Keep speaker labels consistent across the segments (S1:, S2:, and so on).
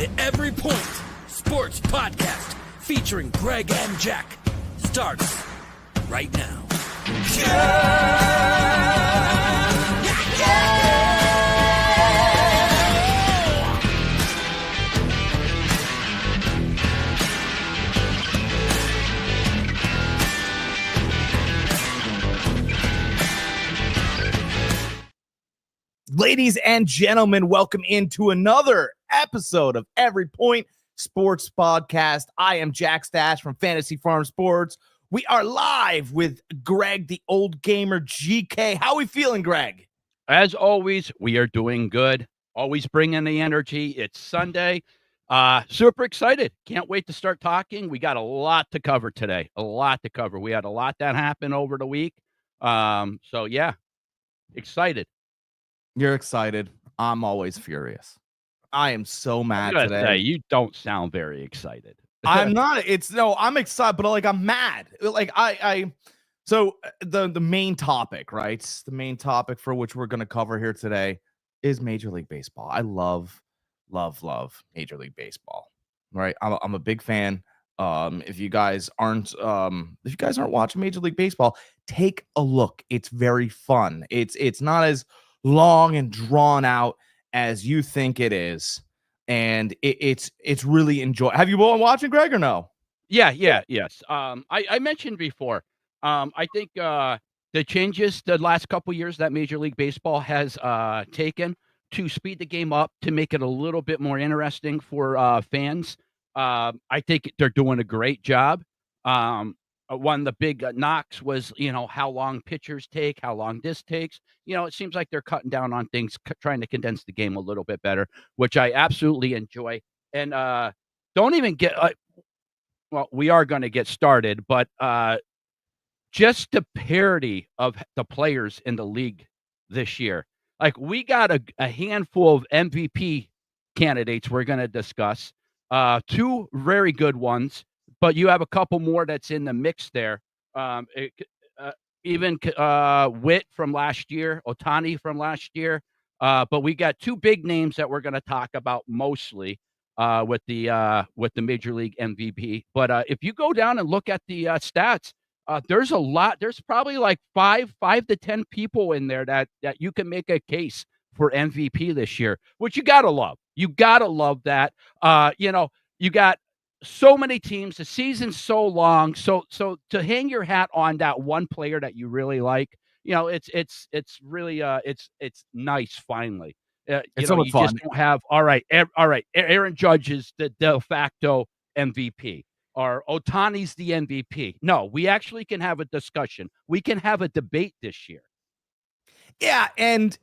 S1: The Every Point Sports Podcast featuring Greg and Jack starts right now.
S2: Ladies and gentlemen, welcome into another episode of Every Point Sports Podcast. I am Jack Stash from Fantasy Farm Sports. We are live with Greg, the OldGamerGK. How are we feeling, Greg?
S3: As always, we are doing good. Always bringing the energy. It's Sunday. Super excited. Can't wait to start talking. We got a lot to cover today. A lot to cover. We had a lot that happened over the week. So yeah, excited.
S2: You're excited. I'm always furious. I am so mad today.
S3: You don't sound very excited.
S2: I'm not. I'm excited, but I'm mad. So the main topic, right? The main topic for which we're going to cover here today is Major League Baseball. I love Major League Baseball. Right? I'm a big fan. If you guys aren't watching Major League Baseball, take a look. It's very fun. It's not as long and drawn out as you think it is, and it's really enjoyable. Have you been watching, Greg, or no?
S3: Yes. I mentioned before. I think the changes the last couple years that Major League Baseball has taken to speed the game up, to make it a little bit more interesting for fans. I think they're doing a great job. One of the big knocks was, how long pitchers take, how long this takes. It seems like they're cutting down on things, trying to condense the game a little bit better, which I absolutely enjoy. And don't even get we are going to get started, but just the parity of the players in the league this year. Like, we got a handful of MVP candidates we're going to discuss, two very good ones. But you have a couple more that's in the mix there. Even Witt from last year, Ohtani from last year. But we got two big names that we're going to talk about mostly with the Major League MVP. But if you go down and look at the stats, there's a lot. There's probably like five to 10 people in there that you can make a case for MVP this year, which you gotta love. You gotta love that. You got so many teams, the season's so long, so to hang your hat on that one player that you really like, it's really it's nice finally.
S2: It's so much fun.
S3: Just don't have all right. Aaron Judge is the de facto MVP, or Ohtani's the MVP. No, we actually can have a discussion. We can have a debate this year.
S2: Yeah, and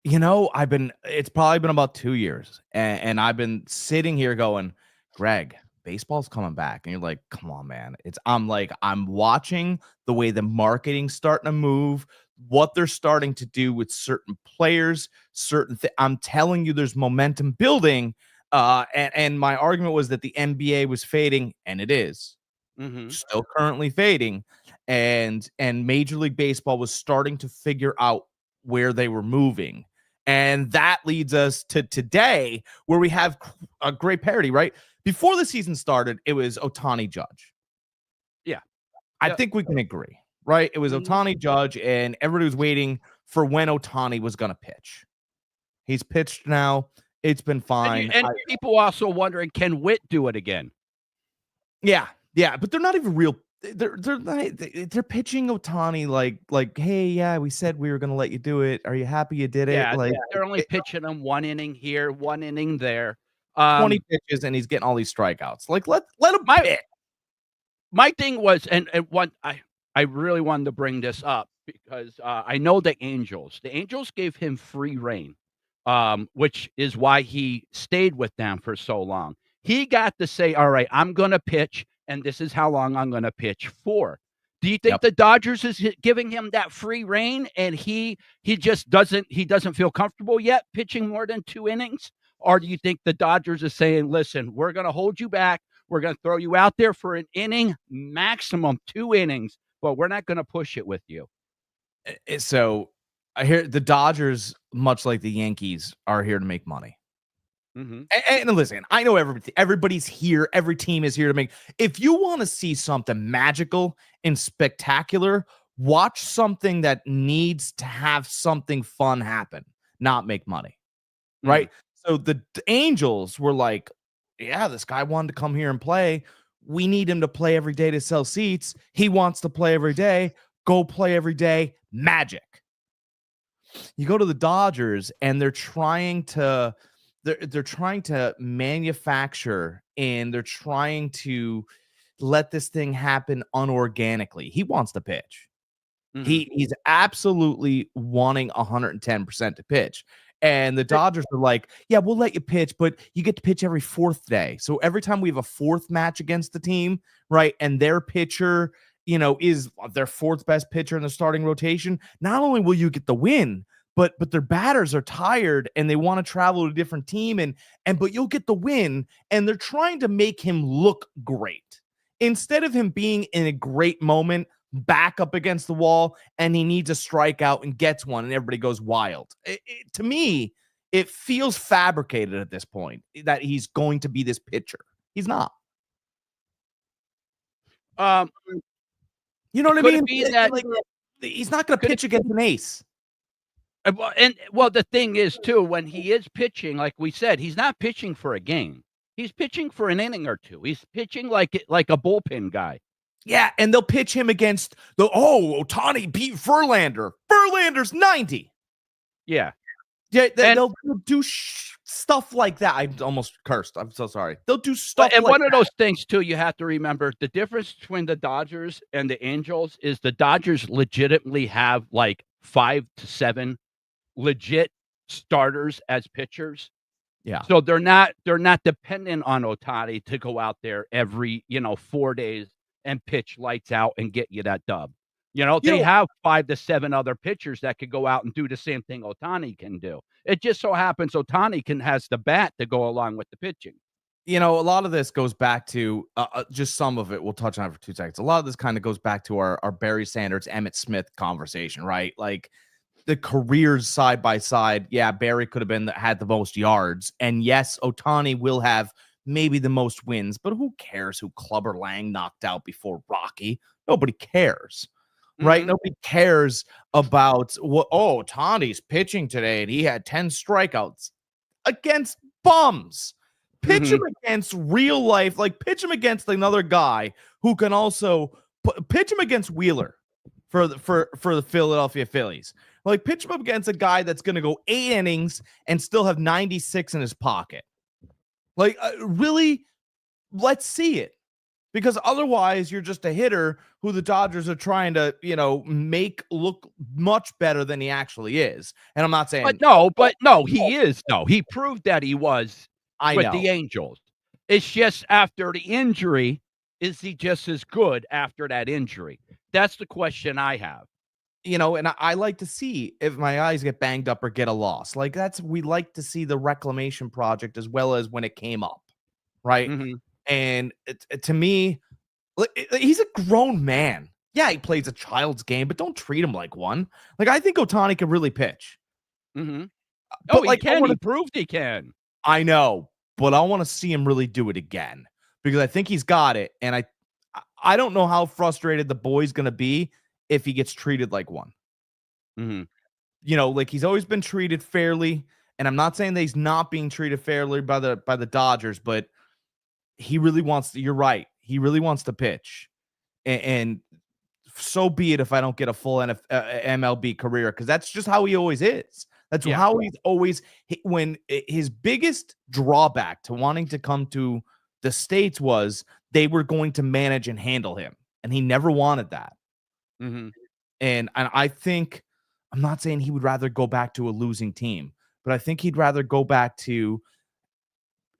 S2: it's probably been about 2 years, and I've been sitting here going, Greg, baseball's coming back. And you're like, come on, man. I'm watching the way the marketing's starting to move, what they're starting to do with certain players, I'm telling you, there's momentum building. And my argument was that the NBA was fading, and it is still currently fading. And Major League Baseball was starting to figure out where they were moving. And that leads us to today, where we have a great parity, right? Before the season started, it was Ohtani Judge.
S3: Yeah.
S2: I think we can agree, right? It was Ohtani Judge, and everybody was waiting for when Ohtani was going to pitch. He's pitched now. It's been fine.
S3: And people also wondering, can Witt do it again?
S2: Yeah, but they're not even real. They're pitching Ohtani like, hey, yeah, we said we were going to let you do it. Are you happy you did it?
S3: Yeah, they're only pitching him one inning here, one inning there.
S2: 20 pitches, and he's getting all these strikeouts. Like, let him pitch.
S3: My thing was, and one, I really wanted to bring this up because I know the Angels gave him free reign, which is why he stayed with them for so long. He got to say, all right, I'm going to pitch, and this is how long I'm going to pitch for. Do you think the Dodgers is giving him that free reign, and he just doesn't feel comfortable yet pitching more than 2 innings? Or do you think the Dodgers are saying, listen, we're going to hold you back. We're going to throw you out there for an inning, maximum 2 innings, but we're not going to push it with you.
S2: So I hear the Dodgers, much like the Yankees, are here to make money.
S3: Mhm.
S2: And listen, I know everybody's here. Every team is here to make. If you want to see something magical and spectacular, watch something that needs to have something fun happen, not make money.
S3: Mhm.
S2: Right? So the Angels were like, yeah, this guy wanted to come here and play. We need him to play every day to sell seats. He wants to play every day. Go play every day. Magic. You go to the Dodgers and they're trying to manufacture and they're trying to let this thing happen unorganically. He wants to pitch.
S3: Mhm.
S2: He's absolutely wanting 110% to pitch. And the Dodgers are like, yeah, we'll let you pitch, but you get to pitch every fourth day. So every time we have a fourth match against the team, right, and their pitcher, is their fourth best pitcher in the starting rotation, not only will you get the win, but their batters are tired and they want to travel to a different team but you'll get the win, and they're trying to make him look great. Instead of him being in a great moment, back up against the wall, and he needs a strikeout and gets one, and everybody goes wild. To me, it feels fabricated at this point that he's going to be this pitcher. He's not.
S3: Um,
S2: You know what I
S3: could it
S2: mean?
S3: be that
S2: Like, he's not going to
S3: could it
S2: pitch against an ace.
S3: well, the thing is too, when he is pitching, like we said, he's not pitching for a game. He's pitching for an inning or two. He's pitching like a bullpen guy.
S2: Yeah, and they'll pitch him against Ohtani beat Verlander. Verlander's 90.
S3: Yeah.
S2: Yeah,
S3: And
S2: they'll do stuff like that. I almost cursed. I'm so sorry. They'll do stuff
S3: and
S2: like
S3: one of
S2: that.
S3: those things too, you have to remember the difference between the Dodgers and the Angels is the Dodgers legitimately have like 5 to 7 legit starters as pitchers.
S2: Yeah.
S3: So they're not dependent on Ohtani to go out there every, 4 days and pitch lights out and get you that dub. They have 5 to 7 other pitchers that could go out and do the same thing Ohtani can do. It just so happens Ohtani has the bat to go along with the pitching.
S2: A lot of this goes back to just some of it. We'll touch on it for 2 seconds. A lot of this kind of goes back to our Barry Sanders, Emmett Smith conversation, right? Like the careers side by side. Yeah, Barry could have had the most yards. And yes, Ohtani will have maybe the most wins, but who cares who Clubber Lang knocked out before Rocky? Nobody cares. Right?
S3: Mhm.
S2: Nobody cares about Ohtani's pitching today and he had 10 strikeouts against bums. Pitch him
S3: Mhm.
S2: against real life, like pitch him against another guy who can also pitch him against Wheeler for the Philadelphia Phillies. Like pitch him up against a guy that's going to go 8 innings and still have 96 in his pocket. Like really, let's see it. Because otherwise, you're just a hitter who the Dodgers are trying to, make look much better than he actually is. And I'm not saying,
S3: But no, he is though. He proved that he was
S2: I
S3: with
S2: know.
S3: the Angels. It's just after the injury, is he just as good after that injury? That's the question I have.
S2: And I like to see if my eyes get banged up or get a loss. Like we like to see the reclamation project as well as when it came up, right?
S3: Mhm.
S2: And to me, he's a grown man. Yeah, he plays a child's game, but don't treat him like one. Like I think Ohtani can really pitch,
S3: Mhm. Oh,
S2: but
S3: he
S2: like
S3: can. He proved he can.
S2: I know, but I want to see him really do it again because I think he's got it, and I don't know how frustrated the boy's gonna be if he gets treated like one.
S3: Mhm.
S2: Like he's always been treated fairly, and I'm not saying that he's not being treated fairly by the Dodgers, but he really wants to, you're right. He really wants to pitch. And so be it if I don't get a full MLB career because that's just how he always is. That's
S3: Yeah.
S2: how he's always when his biggest drawback to wanting to come to the States was they were going to manage and handle him, and he never wanted that.
S3: Mhm.
S2: And I think I'm not saying he would rather go back to a losing team, but I think he'd rather go back to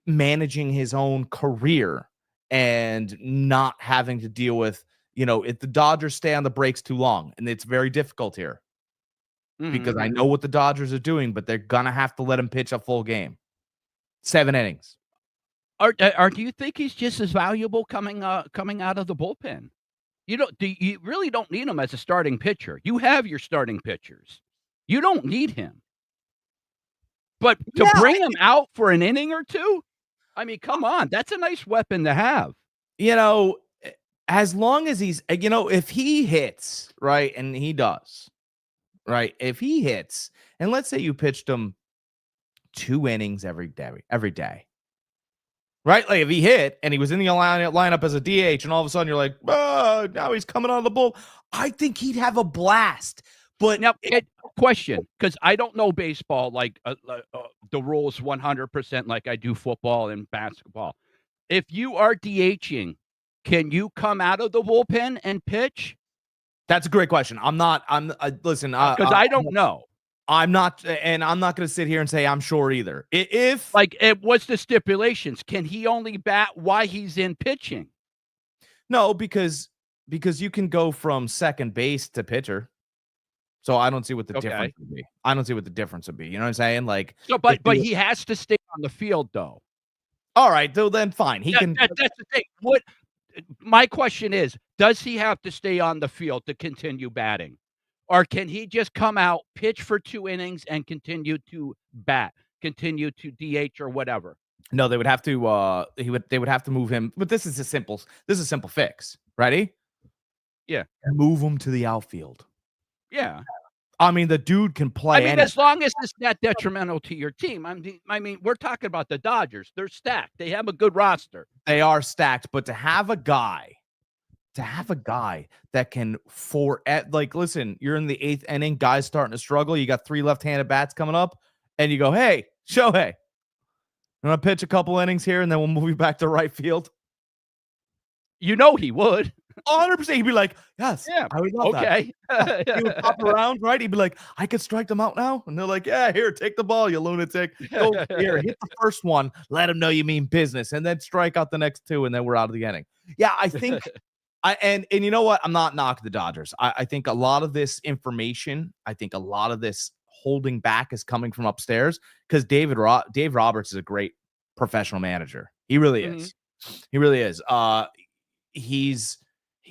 S2: managing his own career and not having to deal with, if the Dodgers stay on the brakes too long, and it's very difficult here because
S3: Mhm.
S2: I know what the Dodgers are doing, but they're gonna have to let him pitch a full game, 7 innings.
S3: Or do you think he's just as valuable coming out of the bullpen? You really don't need him as a starting pitcher. You have your starting pitchers. You don't need him. But to
S2: Yeah,
S3: bring him out for an inning or two, I mean, come on, that's a nice weapon to have.
S2: you know, as long as he's, if he hits, right, and he does, right, if he hits, and let's say you pitched him 2 innings every day, right? Like if he hit and he was in the lineup as a DH, and all of a sudden you're like, oh, now he's coming on the bull. I think he'd have a blast. But
S3: Now, question, because I don't know baseball like the rules 100% like I do football and basketball. If you are DHing, can you come out of the bullpen and pitch?
S2: that's a great question. Listen,
S3: Because I don't know.
S2: I'm not going to sit here and say I'm sure either. If
S3: Like, what's the stipulations? Can he only bat while he's in pitching?
S2: no, because you can go from second base to pitcher. So I don't see what the difference would be. I don't see what the difference would be. You know what I'm saying? Like,
S3: So, but he has to stay on the field, though.
S2: all right, so then fine. He can.
S3: That's the thing. My question is, does he have to stay on the field to continue batting? Or can he just come out, pitch for 2 innings, and continue to bat, continue to DH or whatever?
S2: No, they would have to. They would have to move him. But this is a simple fix. Ready?
S3: Yeah.
S2: Move him to the outfield.
S3: Yeah.
S2: I mean, the dude can play.
S3: I mean, as long as it's not detrimental to your team. I mean, we're talking about the Dodgers. They're stacked. They have a good roster.
S2: They are stacked, but to have a guy that can listen, you're in the 8th inning, guys starting to struggle. You got 3 left-handed bats coming up, and you go, hey, Shohei, you want to pitch a couple innings here, and then we'll move you back to right field?
S3: You know he would.
S2: 100%. He'd be like, yes,
S3: Yeah.
S2: I would love
S3: Okay.
S2: that. He would pop around, right? He'd be like, I could strike them out now. And they're like, yeah, here, take the ball, you lunatic. Go here, hit the first one, let him know you mean business, and then strike out the next 2, and then we're out of the inning. Yeah, I think and you know what? I'm not knocking the Dodgers. I think a lot of this information, I think a lot of this holding back is coming from upstairs because Dave Roberts is a great professional manager. He really is. He really is. He's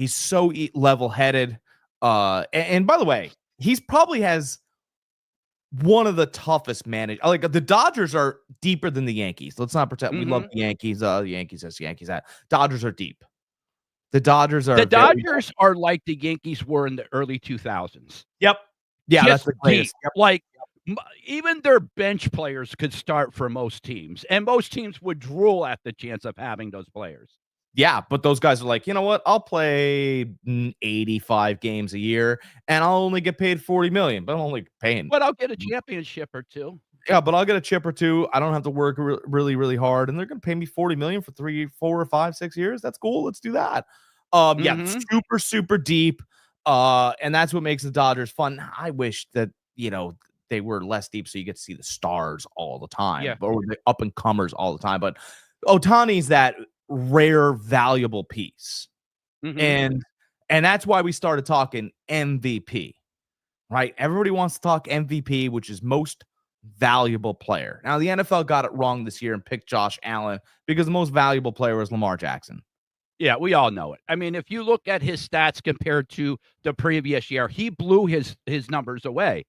S2: so level-headed. And by the way, he's probably has one of the toughest manage. Like the Dodgers are deeper than the Yankees. Let's not pretend we love the Yankees. The Yankees this, Yankees that. Dodgers are deep. The Dodgers
S3: are like the Yankees were in the early 2000s.
S2: Yep. Yeah, that's the greatest.
S3: Yep. Like even their bench players could start for most teams, and most teams would drool at the chance of having those players.
S2: Yeah, but those guys are like, you know what? I'll play 85 games a year, and I'll only get paid $40 million, but I'm only paying.
S3: But I'll get a championship or 2.
S2: Yeah, but I'll get a chip or 2. I don't have to work really, really hard, and they're going to pay me $40 million for 3, 4, 5, 6 years. That's cool. Let's do that. Yeah, super, super deep. And that's what makes the Dodgers fun. I wish that they were less deep, so you get to see the stars all the time, or the up and comers all the time. But Ohtani's that rare, valuable piece, and that's why we started talking MVP. Right? Everybody wants to talk MVP, which is most valuable player. Now, the NFL got it wrong this year and picked Josh Allen because the most valuable player was Lamar Jackson.
S3: Yeah, we all know it. I mean, if you look at his stats compared to the previous year, he blew his numbers away.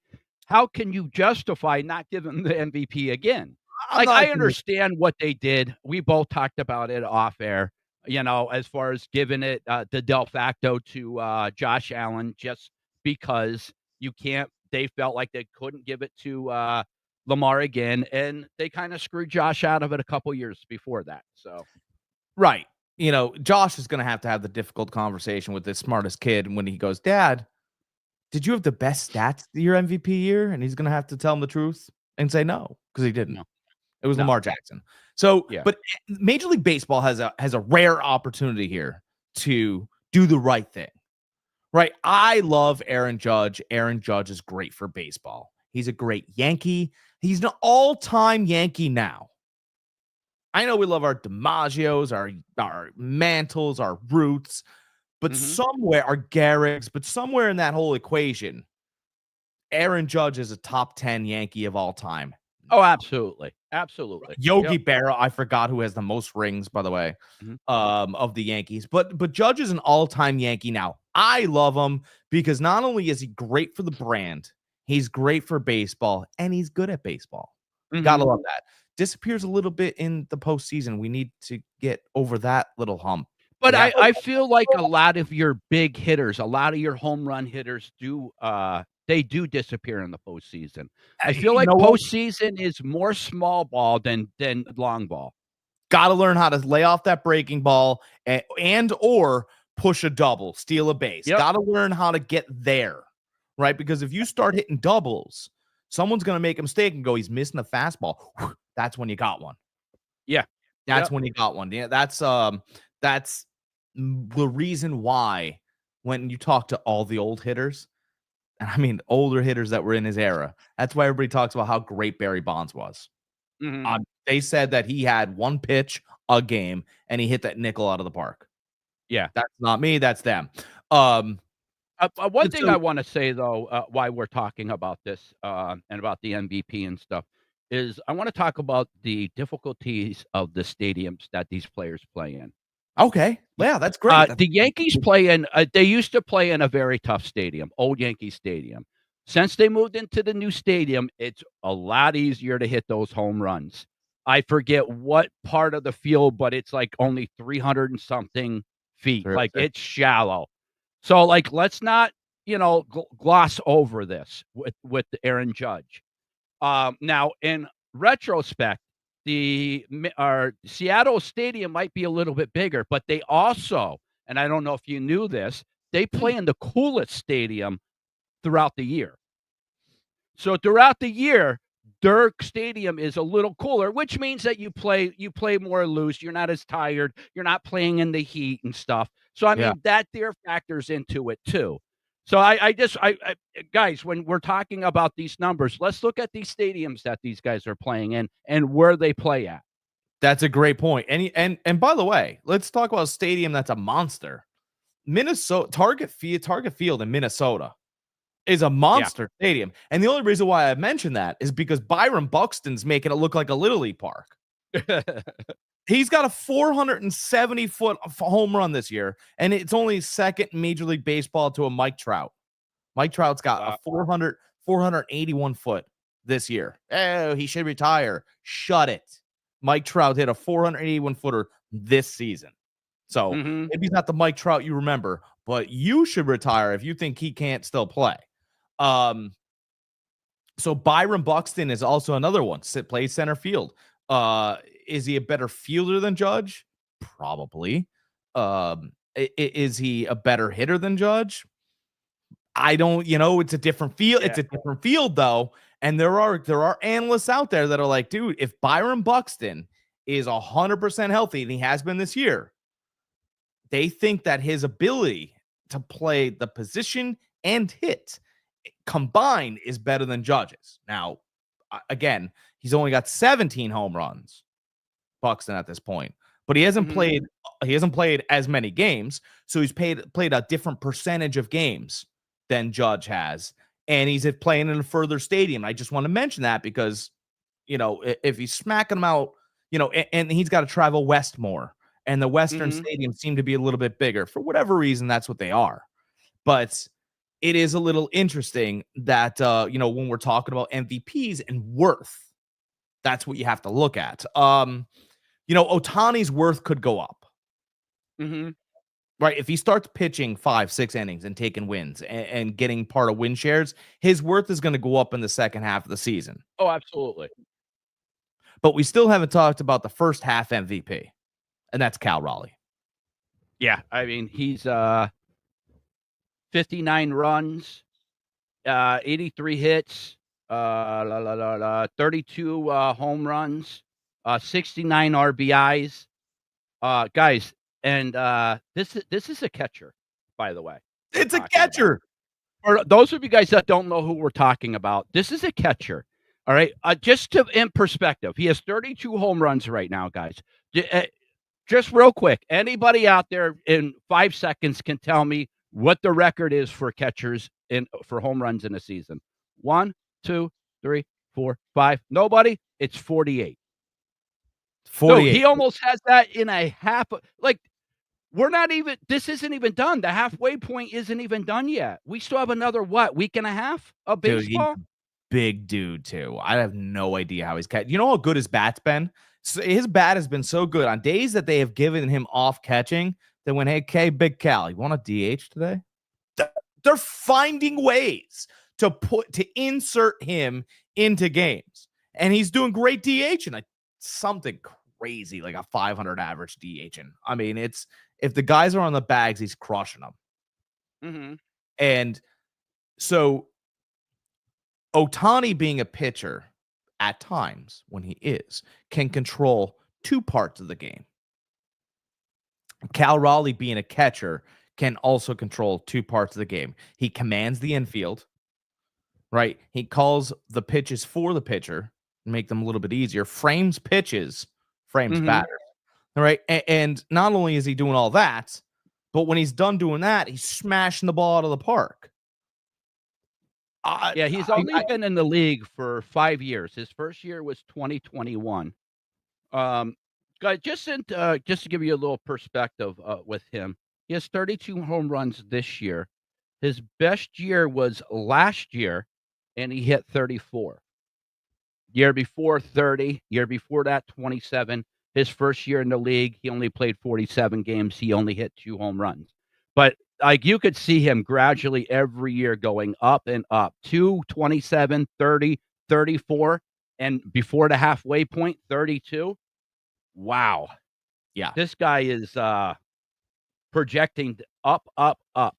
S3: How can you justify not giving him the MVP again? Like, I understand what they did. We both talked about it off air, as far as giving it the de facto to Josh Allen just because they felt like they couldn't give it to Lamar again, and they kind of screwed Josh out of it a couple years before that. So,
S2: right. Josh is going to have the difficult conversation with this smartest kid when he goes, Dad, did you have the best stats your MVP year? And he's going to have to tell him the truth and say no, because he didn't.
S3: No.
S2: It was Lamar Jackson. So, but Major League Baseball has a rare opportunity here to do the right thing. Right? I love Aaron Judge. Aaron Judge is great for baseball. He's a great Yankee. He's an all-time Yankee now. I know we love our DiMaggios, our Mantles, our Roots, but somewhere, our Garriggs, but somewhere in that whole equation, Aaron Judge is a top 10 Yankee of all time.
S3: Oh, absolutely. Absolutely.
S2: Yogi Berra, I forgot who has the most rings, by the way, of the Yankees. But Judge is an all-time Yankee now. I love him because not only is he great for the brand, he's great for baseball, and he's good at baseball. Gotta
S3: Mhm.
S2: love that. Disappears a little bit in the postseason. We need to get over that little hump.
S3: But
S2: We have
S3: I feel like a lot of your big hitters, a lot of your home run hitters they do disappear in the postseason. I feel
S2: you
S3: like
S2: know what?
S3: postseason is more small ball than long ball.
S2: Gotta learn how to lay off that breaking ball and or push a double, steal a base.
S3: Yep.
S2: Gotta learn how to get there, right? Because if you start hitting doubles, someone's gonna make a mistake and go, he's missing a fastball. That's when you got one.
S3: Yeah.
S2: That's
S3: Yep.
S2: when you got one. Yeah, that's the reason why when you talk to all the old hitters, and I mean older hitters that were in his era, that's why everybody talks about how great Barry Bonds was.
S3: Mhm.
S2: They said that he had one pitch a game and he hit that nickel out of the park.
S3: Yeah.
S2: That's not me, that's them. Um,
S3: One thing I
S2: so
S3: wanna say though, why we're talking about this, and about the MVP and stuff, is I wanna talk about the difficulties of the stadiums that these players play in.
S2: okay, yeah, that's great. That's
S3: The Yankees play in they used to play in a very tough stadium, old Yankee Stadium. Since they moved into the new stadium, it's a lot easier to hit those home runs. I forget what part of the field, but it's, like, only 300 and something feet, like,
S2: terrific.
S3: it's shallow. So, like, let's not, gloss over this with Aaron Judge. Now in retrospect, Seattle Stadium might be a little bit bigger, but they also, and I don't know if you knew this, they play in the coolest stadium throughout the year. So throughout the year, their stadium is a little cooler, which means that you play more loose. You're not as tired. You're not playing in the heat and stuff. So I
S2: Yeah.
S3: mean that there factors into it too. So I guys, when we're talking about these numbers, let's look at these stadiums that these guys are playing in and where they play at.
S2: That's a great point. And by the way, let's talk about a stadium that's a monster. Minnesota Target Field in Minnesota is a
S3: Yeah.
S2: monster stadium. And the only reason why I mention that is because Byron Buxton's making it look like a Little League park. He's got a 470-foot home run this year, and it's only second in Major League Baseball to a Mike Trout. Mike Trout's got
S3: Wow.
S2: a 481 foot this year. Oh, he should retire. Shut it. Mike Trout hit a 481 footer this season. So
S3: Mhm.
S2: maybe he's not the Mike Trout you remember, but you should retire if you think he can't still play. Um, so Byron Buxton is also another one. Plays center field. Is he a better fielder than Judge? Probably. Is he a better hitter than Judge? I don't, it's a different field.
S3: Yeah.
S2: It's a different field though. And there are analysts out there that are like, dude, if Byron Buxton is 100% healthy, and he has been this year, they think that his ability to play the position and hit combined is better than Judge's. Now, again, he's only got 17 home runs, Buxton, at this point, but he hasn't
S3: Mhm.
S2: played as many games, so he's played a different percentage of games than Judge has, and he's playing in a further stadium. I just want to mention that because, if he's smacking them out, and he's got to travel west more, and the Western
S3: Mhm.
S2: stadiums seem to be a little bit bigger. For whatever reason, that's what they are. But it is a little interesting that, when we're talking about MVPs and worth, that's what you have to look at. Otani's worth could go up,
S3: Mhm.
S2: right? If he starts pitching 5-6 innings and taking wins and getting part of win shares, his worth is going to go up in the second half of the season.
S3: Oh, absolutely.
S2: But we still haven't talked about the first half MVP, and that's Cal Raleigh.
S3: Yeah, I mean, he's 59 runs, 83 hits, 32 home runs, 69 RBIs. Guys, and this is a catcher, by the way. we're
S2: It's a
S3: talking about.
S2: catcher.
S3: For those of you guys that don't know who we're talking about, this is a catcher. All right, just in perspective, he has 32 home runs right now, guys. Just real quick, anybody out there in 5 seconds can tell me what the record is for catchers for home runs in a season. 1, 2, 3, 4, 5. Nobody? It's 48. Dude,
S2: 48.
S3: he almost has that in a half. Like, this isn't even done. The halfway point isn't even done yet. We still have another, week and a half of
S2: Dude, he's
S3: baseball?
S2: big dude too. I have no idea how he's catch. You know how good his bat's been? So his bat has been so good on days that they have given him off catching. They went, hey, Big Cal, you want a DH today? They're finding ways to insert him into games, and he's doing great DH and something crazy like a 500 average DHing. I mean, if the guys are on the bags, he's crushing them.
S3: Mm-hmm.
S2: And so Ohtani being a pitcher at times when he can control two parts of the game. Cal Raleigh being a catcher can also control two parts of the game. He commands the infield, right? He calls the pitches for the pitcher, make them a little bit easier, frames pitches, frames batters. All right. And not only is he doing all that, but when he's done doing that, he's smashing the ball out of the park.
S3: Yeah, he's only been in the league for 5 years. His first year was 2021. Just to give you a little perspective with him, he has 32 home runs this year. His best year was last year, and he hit 34. Year before 30, year before that 27. His first year in the league, he only played 47 games. He only hit 2 home runs. But like you could see him gradually every year going up and up. 2, 27, 30, 34, and before the halfway point, 32. Wow.
S2: Yeah.
S3: This guy is projecting up, up, up.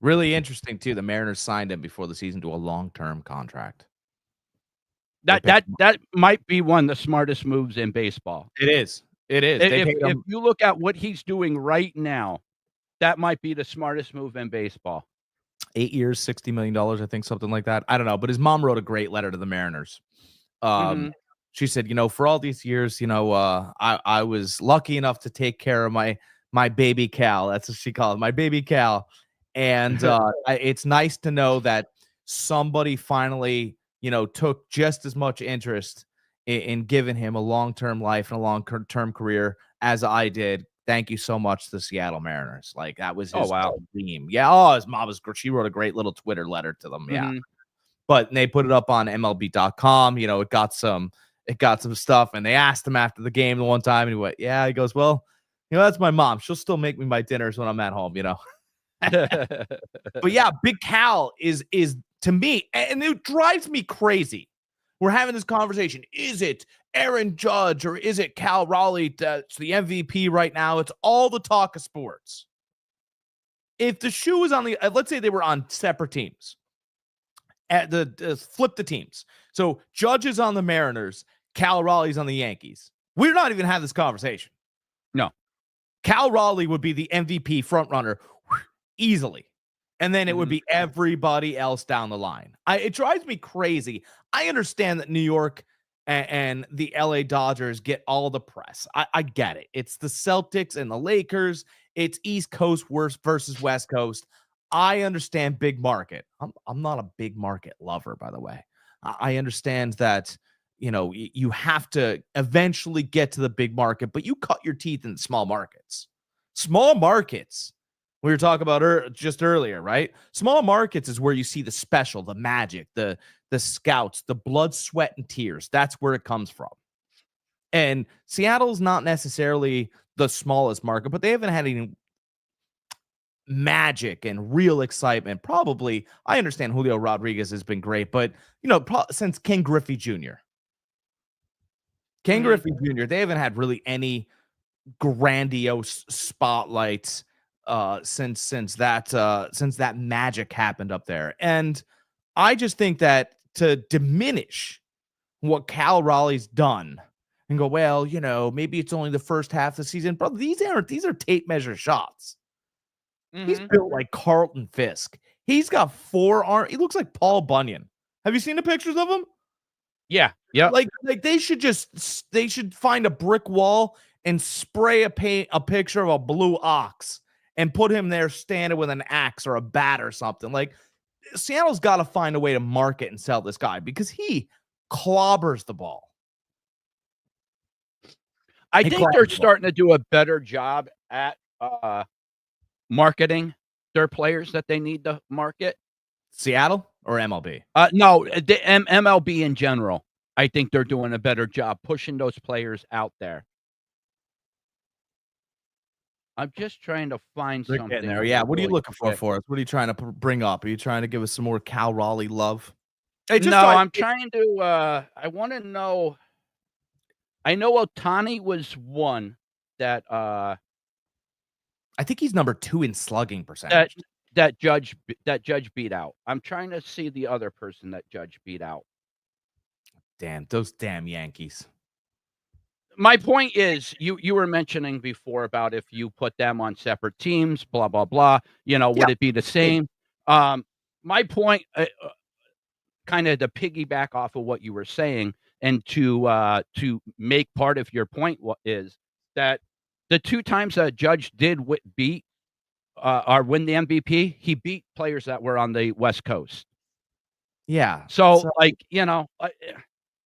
S2: Really interesting, too. The Mariners signed him before the season to a long-term contract.
S3: That might be one of the smartest moves in baseball.
S2: It is.
S3: If you look at what he's doing right now, that might be the smartest move in baseball.
S2: 8 years, $60 million, I think, something like that. I don't know. But his mom wrote a great letter to the Mariners. She said, for all these years, I was lucky enough to take care of my baby Cal. That's what she called it, my baby Cal. And it's nice to know that somebody finally, took just as much interest in giving him a long-term life and a long-term career as I did. Thank you so much to the Seattle Mariners. Like, that was his dream. Yeah. His mom she wrote a great little Twitter letter to them. Yeah. But they put it up on MLB.com. It got some stuff, and they asked him after the game the one time, and he went, yeah, he goes, well, that's my mom. She'll still make me my dinners when I'm at home, But yeah, Big Cal is to me, and it drives me crazy. We're having this conversation. Is it Aaron Judge or is it Cal Raleigh that's the MVP right now? It's all the talk of sports. If the shoe was on let's say they were on separate teams, at flip the teams. So Judge is on the Mariners, Cal Raleigh's on the Yankees. We're not even having this conversation.
S3: No.
S2: Cal Raleigh would be the MVP frontrunner easily. And then it would be everybody else down the line. It drives me crazy. I understand that New York and the LA Dodgers get all the press. I get it. It's the Celtics and the Lakers. It's East Coast versus West Coast. I understand big market. I'm not a big market lover, by the way. I understand that, you have to eventually get to the big market, but you cut your teeth in small markets. Small markets. We were talking about just earlier, right? Small markets is where you see the special, the magic, the scouts, the blood, sweat, and tears. That's where it comes from. And Seattle's not necessarily the smallest market, but they haven't had any magic and real excitement. Probably, I understand Julio Rodriguez has been great, but, since Ken Griffey Jr. Griffey Jr., they haven't had really any grandiose spotlights since that magic happened up there. And I just think that to diminish what Cal Raleigh's done and go, well, maybe it's only the first half of the season, bro. These are tape measure shots. He's built like Carlton Fisk. He's got 4 arms. He looks like Paul Bunyan. Have you seen the pictures of him?
S3: Yeah. Yeah.
S2: Like they should find a brick wall and spray a picture of a blue ox and put him there standing with an axe or a bat or something. Like, Seattle's got to find a way to market and sell this guy because he clobbers the ball.
S3: I think they're starting to do a better job at marketing their players that they need to market.
S2: Seattle? or MLB?
S3: No, the MLB in general. I think they're doing a better job pushing those players out there. I'm just trying to find
S2: They're getting
S3: something
S2: there. Yeah. What are you
S3: really
S2: looking for
S3: quick.
S2: for us? What are you trying to bring up? Are you trying to give us some more Cal Raleigh love? Hey, just so
S3: No, I'm trying to. I want to know. I know Otani was one that
S2: I think he's number 2 in slugging
S3: that
S2: percentage.
S3: Judge beat out. I'm trying to see the other person that Judge beat out.
S2: Damn, those damn Yankees.
S3: My point is, you were mentioning before about if you put them on separate teams, blah blah blah. Would it be the same? My point, kind of to piggyback off of what you were saying, and to make part of your point is that the 2 times that Judge did beat or win the MVP, he beat players that were on the West Coast.
S2: Yeah.
S3: So, like,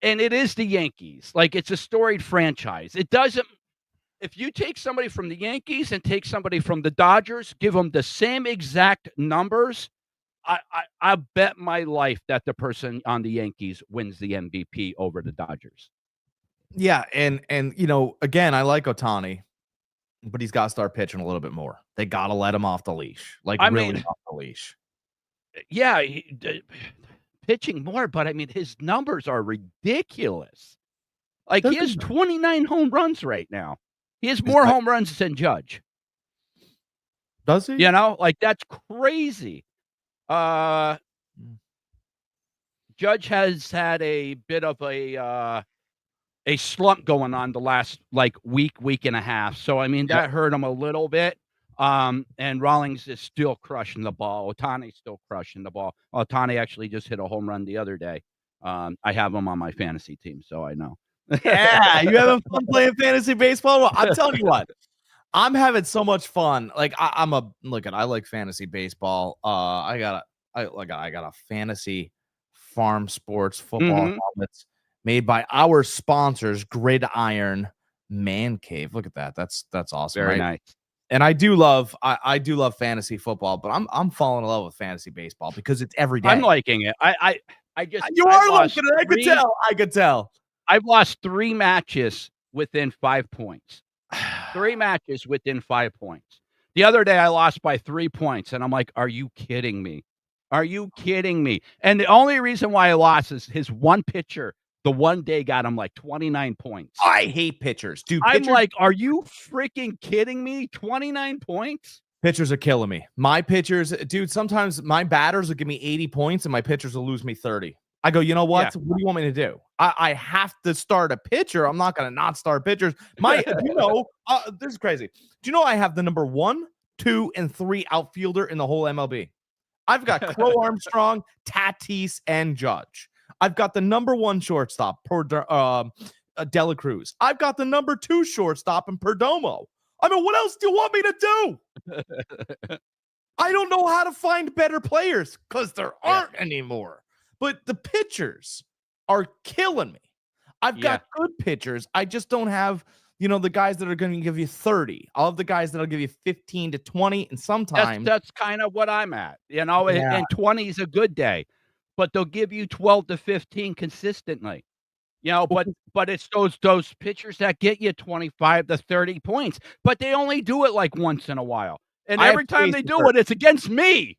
S3: and it is the Yankees. Like, it's a storied franchise. It doesn't. If you take somebody from the Yankees and take somebody from the Dodgers, give them the same exact numbers, I bet my life that the person on the Yankees wins the MVP over the Dodgers.
S2: Yeah, and again, I like Otani, but he's got to start pitching a little bit more. They got to let him off the leash, like
S3: I
S2: really
S3: mean,
S2: off the leash.
S3: yeah, pitching more, but I mean, his numbers are ridiculous. Like, he has 29 home runs right now. He has more home runs than Judge.
S2: Does he?
S3: Like, that's crazy. Judge has had a bit of a slump going on the last week and a half. So I mean that hurt him a little bit. And Rawlings is still crushing the ball. Otani's still crushing the ball. Otani actually just hit a home run the other day. I have him on my fantasy team, so I know.
S2: Yeah, you having fun playing fantasy baseball? Well, I'm telling you what, I'm having so much fun. Like I like fantasy baseball. I got a fantasy farm sports football helmets made by our sponsors, Gridiron Man Cave. Look at that. That's awesome.
S3: Very
S2: right?
S3: nice.
S2: And I do love fantasy football, but I'm falling in love with fantasy baseball because it's every day.
S3: I'm liking it. I just
S2: you are liking it. I could tell.
S3: I've lost 3 matches within 5 points. 3 matches within 5 points. The other day I lost by 3 points, and I'm like, "Are you kidding me? Are you kidding me?" And the only reason why I lost is his one pitcher. The one day got him like 29 points.
S2: I hate pitchers, dude.
S3: I'm like, "Are you freaking kidding me? 29 points?"
S2: Pitchers are killing me. My pitchers, dude, sometimes my batters will give me 80 points and my pitchers will lose me 30. I go, you know what?
S3: Yeah.
S2: What do you want me to do? I have to start a pitcher. I'm not going to not start pitchers. This is crazy. Do you know I have the number 1, 2, and 3 outfielder in the whole MLB? I've got Crow Armstrong, Tatis, and Judge. I've got the number 1 shortstop, Dela Cruz. I've got the number 2 shortstop in Perdomo. I mean, what else do you want me to do? I don't know how to find better players because there aren't anymore. But the pitchers are killing me. I've got good pitchers. I just don't have, the guys that are going to give you 30. I'll have the guys that'll give you 15 to 20, and sometimes
S3: that's kind of what I'm at. And 20 is a good day, but they'll give you 12 to 15 consistently. But it's those pitchers that get you 25 to 30 points, but they only do it like once in a while. And every time they do it, it's against me.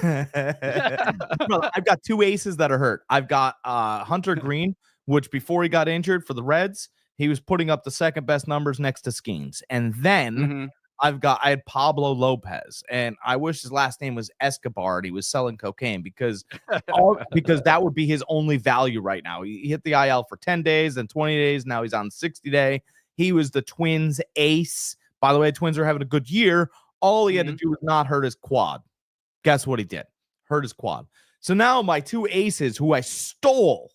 S2: I've got 2 aces that are hurt. I've got Hunter Green, which before he got injured for the Reds, he was putting up the second best numbers next to Skeens. And then I had Pablo Lopez, and I wish his last name was Escobar and he was selling cocaine because that would be his only value right now. He hit the IL for 10 days and 20 days. Now he's on 60 day. He was the Twins ace. By the way, Twins are having a good year. All he had to do was not hurt his quad. Guess what he did? Hurt his quad. So now my 2 aces who I stole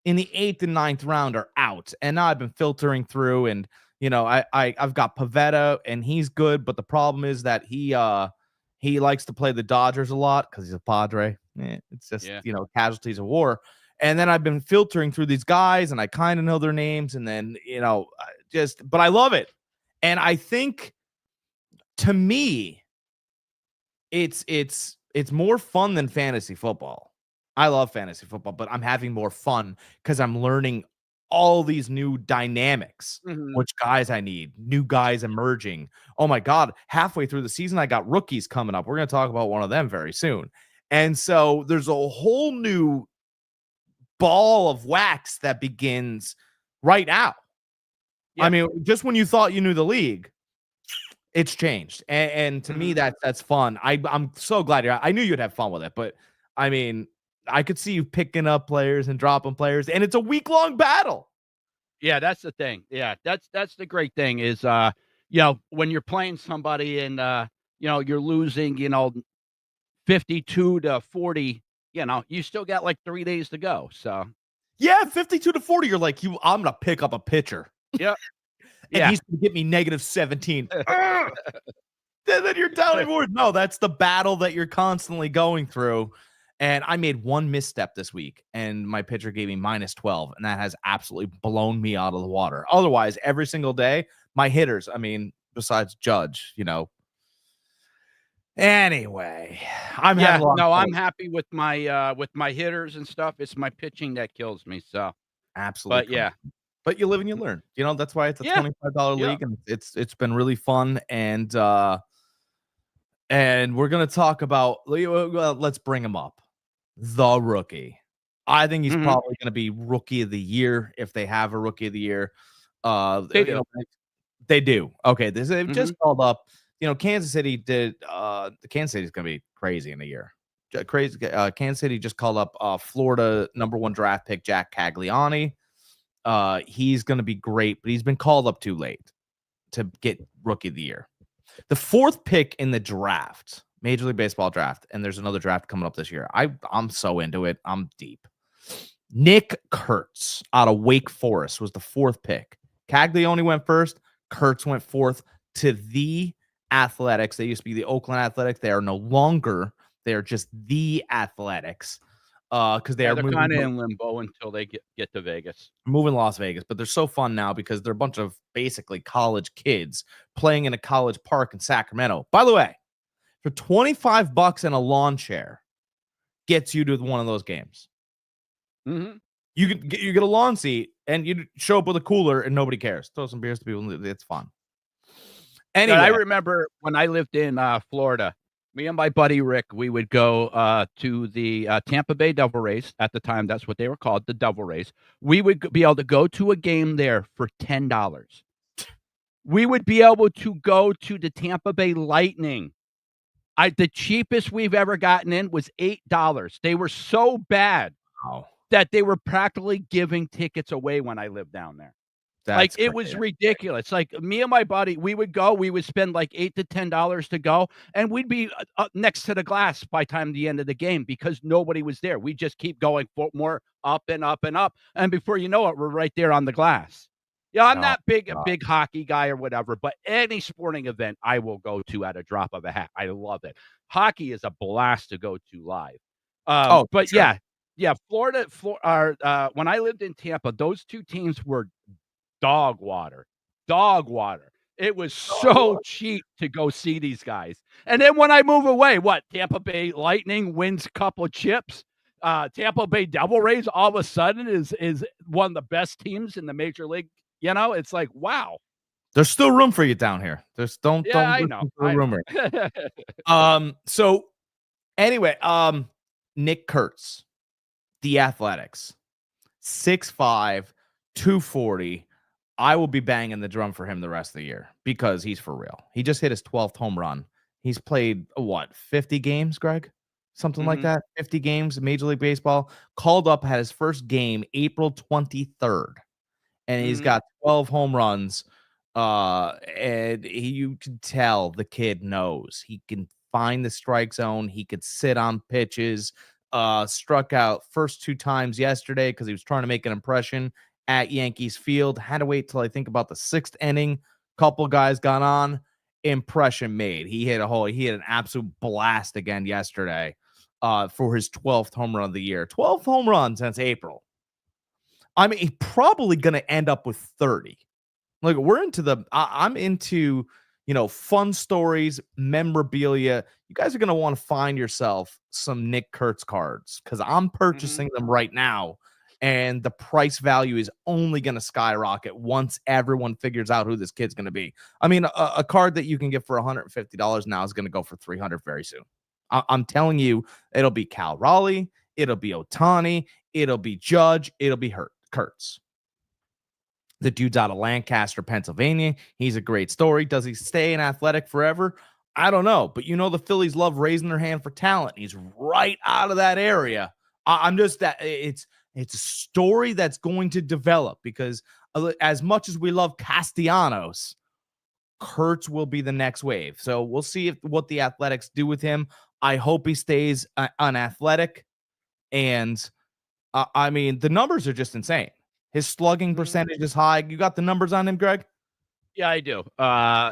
S2: in the 8th and 9th round are out. And now I've been filtering through, and I've got Pavetta, and he's good, but the problem is that he likes to play the Dodgers a lot because he's a Padre. It's just casualties of war. And then I've been filtering through these guys, and I kind of know their names, and then but I love it. And I think, to me, it's more fun than fantasy football. I love fantasy football, but I'm having more fun because I'm learning all these new dynamics,
S3: Mhm.
S2: which guys I need, new guys emerging. Oh my God, halfway through the season, I got rookies coming up. We're going to talk about one of them very soon. And so there's a whole new ball of wax that begins right now. I
S3: Yep.
S2: mean, just when you thought you knew the league, it's changed. And to me,
S3: Mhm.
S2: that's fun. I'm so glad I knew you'd have fun with it, but I mean, I could see you picking up players and dropping players, and it's a week-long battle.
S3: Yeah, that's the thing. Yeah, that's the great thing is, when you're playing somebody and, you're losing, 52-40, you still got like 3 days to go. So,
S2: Yeah, 52-40. You're like, I'm gonna pick up a pitcher,
S3: yeah,
S2: and
S3: yeah.
S2: he's gonna get me -17. Ugh! And then you're down anymore. No, that's the battle that you're constantly going through. And I made one misstep this week, and my pitcher gave me -12, and that has absolutely blown me out of the water. Otherwise, every single day, my hitters, I mean, besides Judge, Anyway, I'm having
S3: Yeah,
S2: a lot of
S3: no,
S2: fun.
S3: I'm happy with my hitters and stuff. It's my pitching that kills me. So,
S2: Absolutely
S3: but
S2: correct.
S3: yeah.
S2: But you live and you learn. That's why it's a
S3: Yeah.
S2: $25
S3: Yeah.
S2: league, and it's been really fun. And we're gonna talk about well, let's bring him up. The rookie. I think he's
S3: Mhm.
S2: probably gonna be rookie of the year if they have a rookie of the year.
S3: They do.
S2: They do. Okay, they've just
S3: Mhm.
S2: called up. Kansas City did. The Kansas City is gonna be crazy in a year. Crazy. Kansas City just called up Florida #1 draft pick Jack Cagliani. He's gonna be great, but he's been called up too late to get rookie of the year. The fourth pick in the draft, Major League Baseball draft, and there's another draft coming up this year. I'm so into it. I'm deep. Nick Kurtz out of Wake Forest was the fourth pick. Caglioni went first. Kurtz went fourth to the Athletics. They used to be the Oakland Athletics. They are no longer. They are just the Athletics because they
S3: Yeah,
S2: are
S3: they're
S2: moving
S3: kinda in limbo until they get to Vegas.
S2: moving Las Vegas, but they're so fun now because they're a bunch of basically college kids playing in a college park in Sacramento. By the way, for $25 and a lawn chair gets you to one of those games.
S3: Mhm.
S2: You get a lawn seat and you show up with a cooler and nobody cares. Throw some beers to people. It's fun.
S3: Yeah, I
S2: Anyway,
S3: remember when I lived in, Florida, me and my buddy Rick, we would go, to the, Tampa Bay Devil Rays. At the time, that's what they were called, the Devil Rays. We would be able to go to a game there for $10. We would be able to go to the Tampa Bay Lightning. The cheapest we've ever gotten in was $8. They were so bad
S2: wow,
S3: that they were practically giving tickets away when I lived down there. Like,
S2: that's
S3: it
S2: crazy.
S3: was ridiculous. Like, me and my buddy, we would go, we would spend like $8 to $10 to go, and we'd be up next to the glass by time the end of the game because nobody was there. We just keep going for more up and up and up, and before you know it, we're right there on the glass. Yeah, I'm
S2: Oh,
S3: not a
S2: God.
S3: big hockey guy or whatever, but any sporting event I will go to at a drop of a hat. I love it. Hockey is a blast to go to live.
S2: Oh,
S3: But
S2: sure.
S3: yeah, Florida, when I lived in Tampa, those 2 teams were dog water, dog water. It was so cheap to go see these guys. And then when I move away, what? Tampa Bay Lightning wins couple chips. Tampa Bay Devil Rays all of a sudden is one of the best teams in the major league. It's like, wow.
S2: There's still room for you down here. There's
S3: Yeah,
S2: don't
S3: I
S2: listen
S3: know.
S2: to the
S3: I know.
S2: rumor. So anyway, Nick Kurtz, the Athletics, 6'5", 240. I will be banging the drum for him the rest of the year because he's for real. He just hit his 12th home run. He's played what, 50 games, Greg? Something like
S3: Mhm.
S2: that. 50 games in Major League Baseball. Called up, had his first game April 23rd, and he's
S3: Mhm.
S2: got 12 home runs. You can tell the kid knows. He can find the strike zone. He could sit on pitches. Struck out first 2 times yesterday because he was trying to make an impression at Yankees Field. Had to wait till I think about the 6th inning. Couple guys got on. Impression made. He hit an absolute blast again yesterday for his 12th home run of the year. 12 home runs since April. I mean, he's probably going to end up with 30. Like, we're into I'm into, fun stories, memorabilia. You guys are going to want to find yourself some Nick Kurtz cards because I'm purchasing them right now. And the price value is only going to skyrocket once everyone figures out who this kid's going to be. I mean, a card that you can get for $150 now is going to go for $300 very soon. I'm telling you, it'll be Cal Raleigh, it'll be Ohtani, it'll be Judge, it'll be Kurtz. The dude's out of Lancaster, Pennsylvania. He's a great story. Does he stay in Athletic forever? I don't know. But the Phillies love raising their hand for talent. He's right out of that area. I'm just that it's a story that's going to develop because as much as we love Castellanos, Kurtz will be the next wave. So we'll see what the Athletics do with him. I hope he stays unathletic. And I mean, the numbers are just insane. His slugging percentage is high. You got the numbers on him, Greg?
S3: Yeah, I do.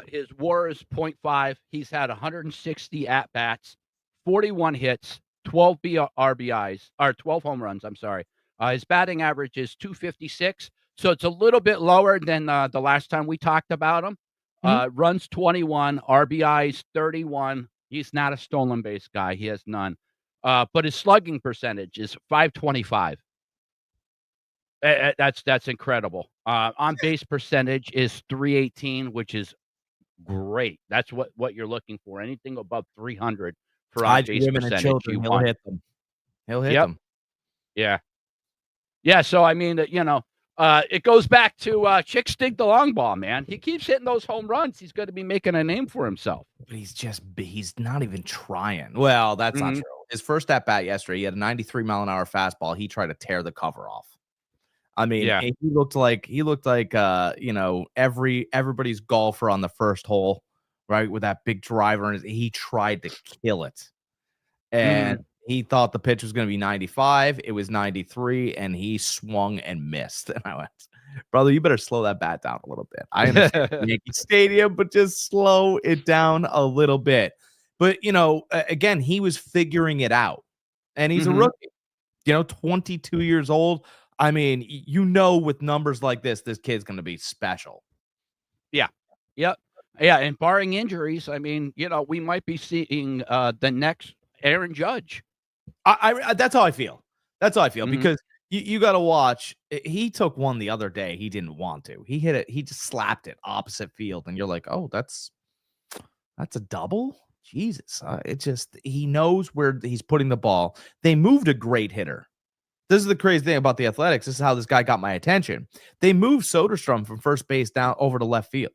S3: His WAR is 0.5. He's had 160 at-bats, 41 hits, 12 RBIs, or 12 home runs, I'm sorry. His batting average is 256, so it's a little bit lower than the last time we talked about him. Runs 21, RBIs 31. He's not a stolen base guy. He has none. But his slugging percentage is 525. That's incredible. On base percentage is 318, which is great. That's what you're looking for. Anything above 300 for on base percentage.
S2: Children, he'll hit them. He'll hit them.
S3: Yeah. Yeah. So I mean, it goes back to Chicks dig the long ball, man. He keeps hitting those home runs. He's going to be making a name for himself.
S2: But he's not even trying. Well, that's not true. His first at bat yesterday, he had a 93-mile-an-hour fastball. He tried to tear the cover off. I mean, he looked like everybody's golfer on the first hole, right? With that big driver, and he tried to kill it. And he thought the pitch was going to be 95. It was 93, and he swung and missed. And I went, brother, you better slow that bat down a little bit. I understand Yankee Stadium, but just slow it down a little bit. But, again, he was figuring it out. And he's a rookie, 22 years old. I mean, with numbers like this kid's going to be special. Yeah.
S3: Yep. Yeah. And barring injuries, I mean, we might be seeing the next Aaron Judge.
S2: I that's how I feel. That's how I feel because you got to watch. He took one the other day. He didn't want to. He hit it. He just slapped it opposite field. And you're like, oh, that's a double. Jesus. He knows where he's putting the ball. They moved a great hitter. This is the crazy thing about the Athletics. This is how this guy got my attention. They moved Soderstrom from first base down over to left field.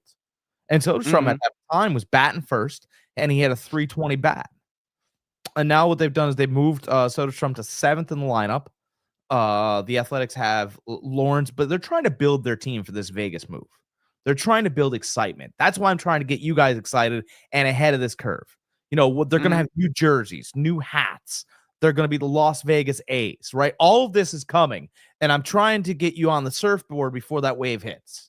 S2: And Soderstrom at that time was batting first, and he had a 320 bat. And now what they've done is they've moved Soderstrom to seventh in the lineup. The Athletics have Lawrence, but they're trying to build their team for this Vegas move. They're trying to build excitement. That's why I'm trying to get you guys excited and ahead of this curve. They're going to have new jerseys, new hats. They're going to be the Las Vegas A's, right? All of this is coming, and I'm trying to get you on the surfboard before that wave hits.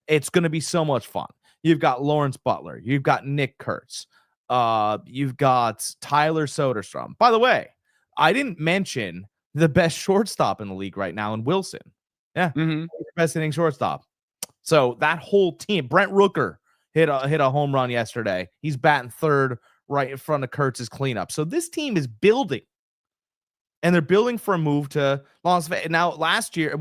S2: It's going to be so much fun. You've got Lawrence Butler. You've got Nick Kurtz. You've got Tyler Soderstrom. By the way, I didn't mention the best shortstop in the league right now in Wilson. Yeah, best inning shortstop. So that whole team, Brent Rooker hit a home run yesterday. He's batting third right in front of Kurtz's cleanup. So this team is building. And they're building for a move to Las Vegas. Now, last year,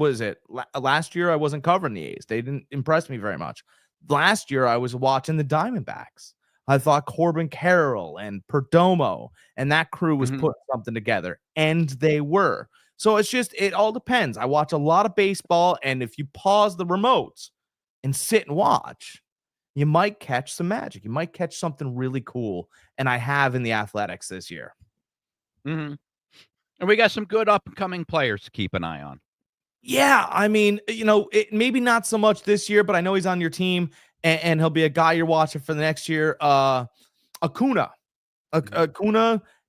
S2: last year I wasn't covering the A's. They didn't impress me very much. Last year, I was watching the Diamondbacks. I thought Corbin Carroll and Perdomo and that crew was putting something together, and they were. So it all depends. I watch a lot of baseball, and if you pause the remotes and sit and watch, you might catch some magic. You might catch something really cool, and I have in the Athletics this year.
S3: And we got some good up-and-coming players to keep an eye on.
S2: Yeah, I mean, it maybe not so much this year, but I know he's on your team, and he'll be a guy you're watching for the next year. Acuna,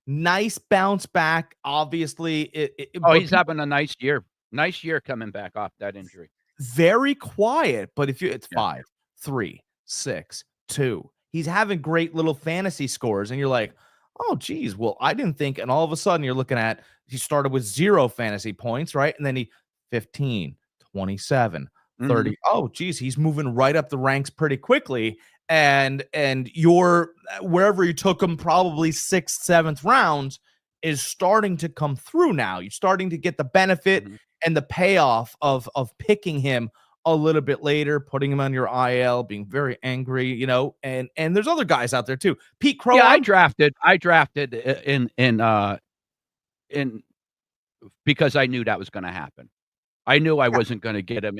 S2: nice bounce back. Obviously,
S3: he's having a nice year. Nice year coming back off that injury.
S2: Very quiet, but it's 5, 3, 6, 2. He's having great little fantasy scores, and you're like, oh, geez, well, I didn't think. And all of a sudden, you're looking at he started with 0 fantasy points, right? And then he 15, 27, 30. Oh, geez, he's moving right up the ranks pretty quickly. and you're wherever you took him, probably 6th, 7th round, is starting to come through now. You're starting to get the benefit and the payoff of picking him a little bit later, putting him on your IL, being very angry, you know, and there's other guys out there too. Pete Crow.
S3: Yeah, I drafted in because I knew that was gonna happen. I knew I wasn't gonna get him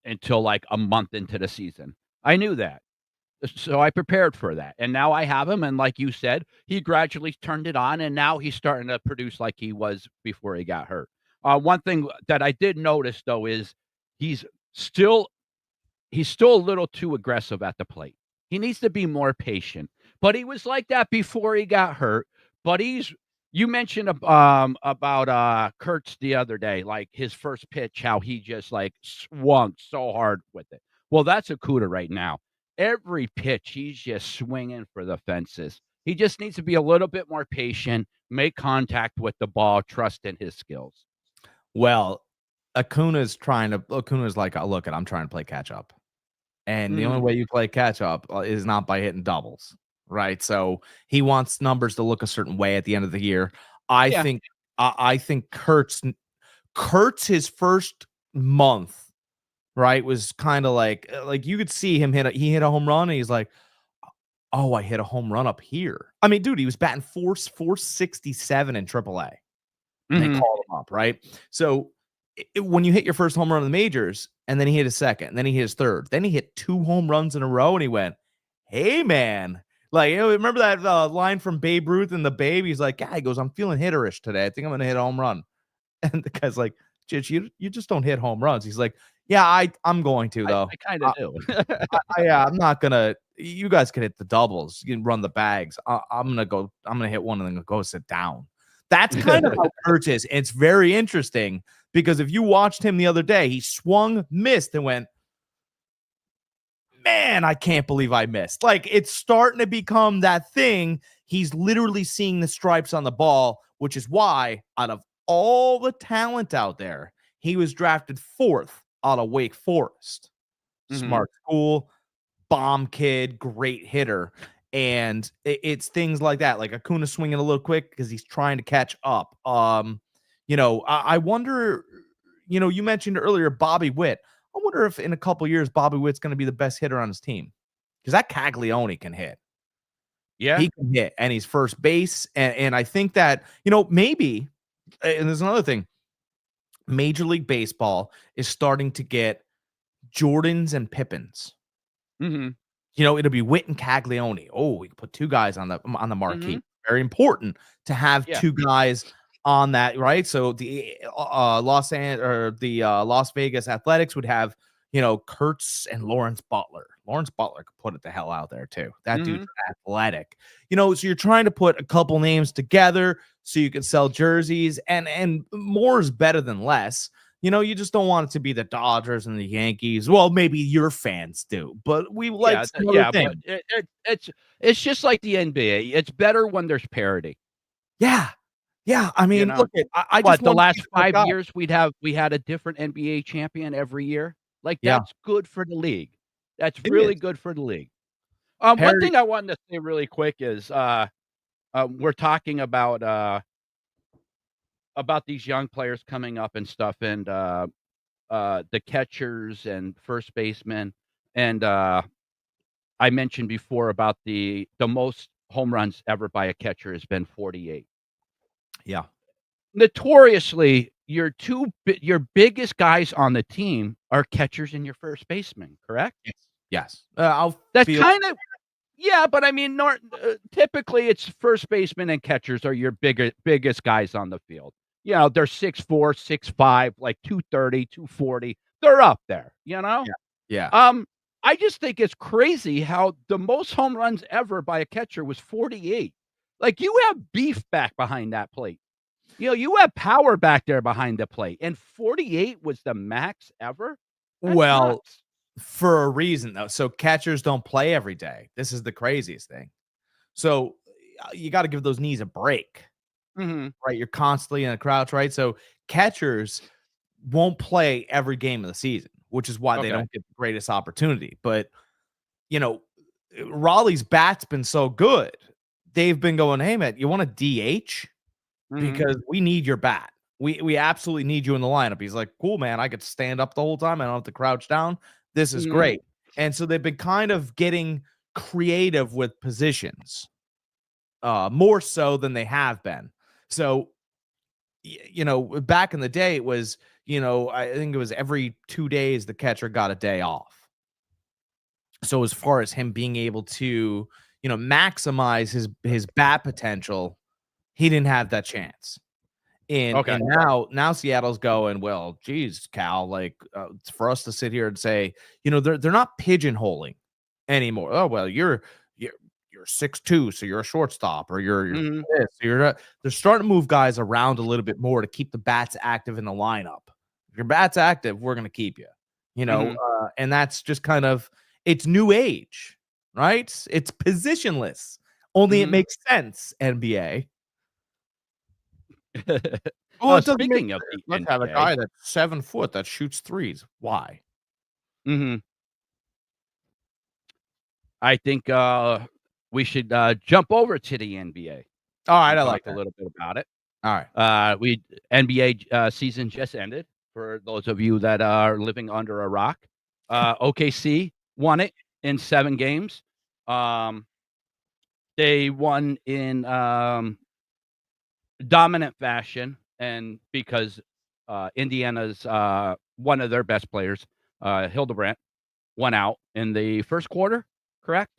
S3: until, like, a month into the season. I knew that. So I prepared for that, and now I have him, and like you said, he gradually turned it on, and now he's starting to produce like he was before he got hurt. One thing that I did notice, though, is he's still he's still a little too aggressive at the plate. He needs to be more patient, but he was like that before he got hurt, but he's you mentioned about Kurtz the other day, like his first pitch, how he just like swung so hard with it. Well, that's Akuda right now. Every pitch, he's just swinging for the fences. He just needs to be a little bit more patient, make contact with the ball, trust in his skills.
S2: Well, Acuna's like, look, I'm trying to play catch up. And the only
S3: Mhm.
S2: way you play catch up is not by hitting doubles, right? So he wants numbers to look a certain way at the end of the year. I
S3: Yeah.
S2: think I think Kurtz his first month, right, was kind of like you could see him he hit a home run and he's like, "Oh, I hit a home run up here." I mean, dude, he was batting 467 in AAA. And they
S3: Mhm.
S2: called him up, right? So when you hit your first home run in the majors, and then he hit his second, and then he hit his third, then he hit 2 home runs in a row, and he went, "Hey, man!" Like, you know, remember that line from Babe Ruth and the Babe? He's like, "Yeah," he goes, "I'm feeling hitterish today. I think I'm gonna hit a home run." And the guy's like, "Jitch, you just don't hit home runs." He's like, "Yeah, I'm going to though.
S3: I kinda do.
S2: Yeah, I'm not gonna. You guys can hit the doubles. You can run the bags. I'm gonna go. I'm gonna hit one and then go sit down." That's kind of how Kurtz is. It's very interesting because if you watched him the other day, he swung, missed, and went, "Man, I can't believe I missed." Like it's starting to become that thing. He's literally seeing the stripes on the ball, which is why out of all the talent out there, he was drafted 4th out of Wake Forest.
S3: Mhm.
S2: Smart school, bomb kid, great hitter. And it's things like that, like Acuna swinging a little quick because he's trying to catch up. You know, I wonder, you know, you mentioned earlier Bobby Witt. I wonder if in a couple years Bobby Witt's going to be the best hitter on his team because that Caglione can hit.
S3: Yeah.
S2: He can hit, and he's first base. And I think that, you know, maybe, and there's another thing, Major League Baseball is starting to get Jordans and Pippins.
S3: Mhm.
S2: You know, it'll be Witt and Caglione. Oh, we can put 2 guys on the
S3: Mhm.
S2: marquee. Very important to have
S3: Yeah.
S2: 2 guys on that, right? So the Las Vegas Athletics would have, you know, Kurtz and Lawrence Butler. Lawrence Butler could put it the hell out there too. That dude's
S3: Mhm.
S2: athletic. You know, so you're trying to put a couple names together so you can sell jerseys, and more is better than less. You know, you just don't want it to be the Dodgers and the Yankees. Well, maybe your fans do, but we like
S3: Yeah,
S2: some other
S3: yeah, but
S2: things.
S3: it's just like the NBA. It's better when there's parity,
S2: Yeah. Yeah. I
S3: you
S2: mean,
S3: know?
S2: look, I just
S3: What, the
S2: want to
S3: last
S2: see that
S3: 5
S2: guy.
S3: years, we had a different NBA champion every year? Like,
S2: Yeah,
S3: that's good for the league. That's
S2: it
S3: really
S2: is.
S3: good for the league. One
S2: Parity.
S3: thing I wanted to say really quick is, we're talking about these young players coming up and stuff, and, the catchers and first basemen, and, I mentioned before about the most home runs ever by a catcher has been 48.
S2: Yeah.
S3: Notoriously, your biggest guys on the team are catchers and your first baseman, correct?
S2: Yes. Yes. I'll
S3: That's
S2: feel
S3: kind of yeah, but I mean, typically it's first baseman and catchers are your biggest guys on the field. You know, they're 6'4", 6'5", like 230, 240. They're up there, you know?
S2: yeah. Yeah.
S3: Um, I just think it's crazy how the most home runs ever by a catcher was 48. Like, you have beef back behind that plate. You know, you have power back there behind the plate, and 48 was the max ever? That's
S2: Well,
S3: nuts.
S2: for a reason though. So catchers don't play every day. This is the craziest thing. So you got to give those knees a break,
S3: Mhm.
S2: right? You're constantly in a crouch, right? So catchers won't play every game of the season, which is why they
S3: Okay.
S2: don't get the greatest opportunity. But you know, Raleigh's bat's been so good. They've been going, hey man, you want a DH? Because we need your bat. We absolutely need you in the lineup. He's like, cool, man. I could stand up the whole time. I don't have to crouch down. This is great. And so they've been kind of getting creative with positions, more so than they have been. So, back in the day, it was, I think it was every 2 days the catcher got a day off. So as far as him being able to, maximize his bat potential, he didn't have that chance. And now Seattle's going, well, geez, Cal, like it's for us to sit here and say, they're not pigeonholing anymore. Oh, well, you're 6'2", so you're a shortstop, or you're this. They're starting to move guys around a little bit more to keep the bats active in the lineup. If your bat's active, we're gonna keep you. And that's just kind of, it's new age, right? It's positionless. Only it makes sense, NBA. Well,
S3: speaking of the
S2: let's have a guy that's 7 foot that shoots threes. Why?
S3: I think we should jump over to the NBA.
S2: All right, I like
S3: a little bit about it.
S2: All right.
S3: NBA season just ended. For those of you that are living under a rock, OKC won it in 7 games. They won in dominant fashion, and because Indiana's one of their best players, Hildebrandt, went out in the first quarter, correct?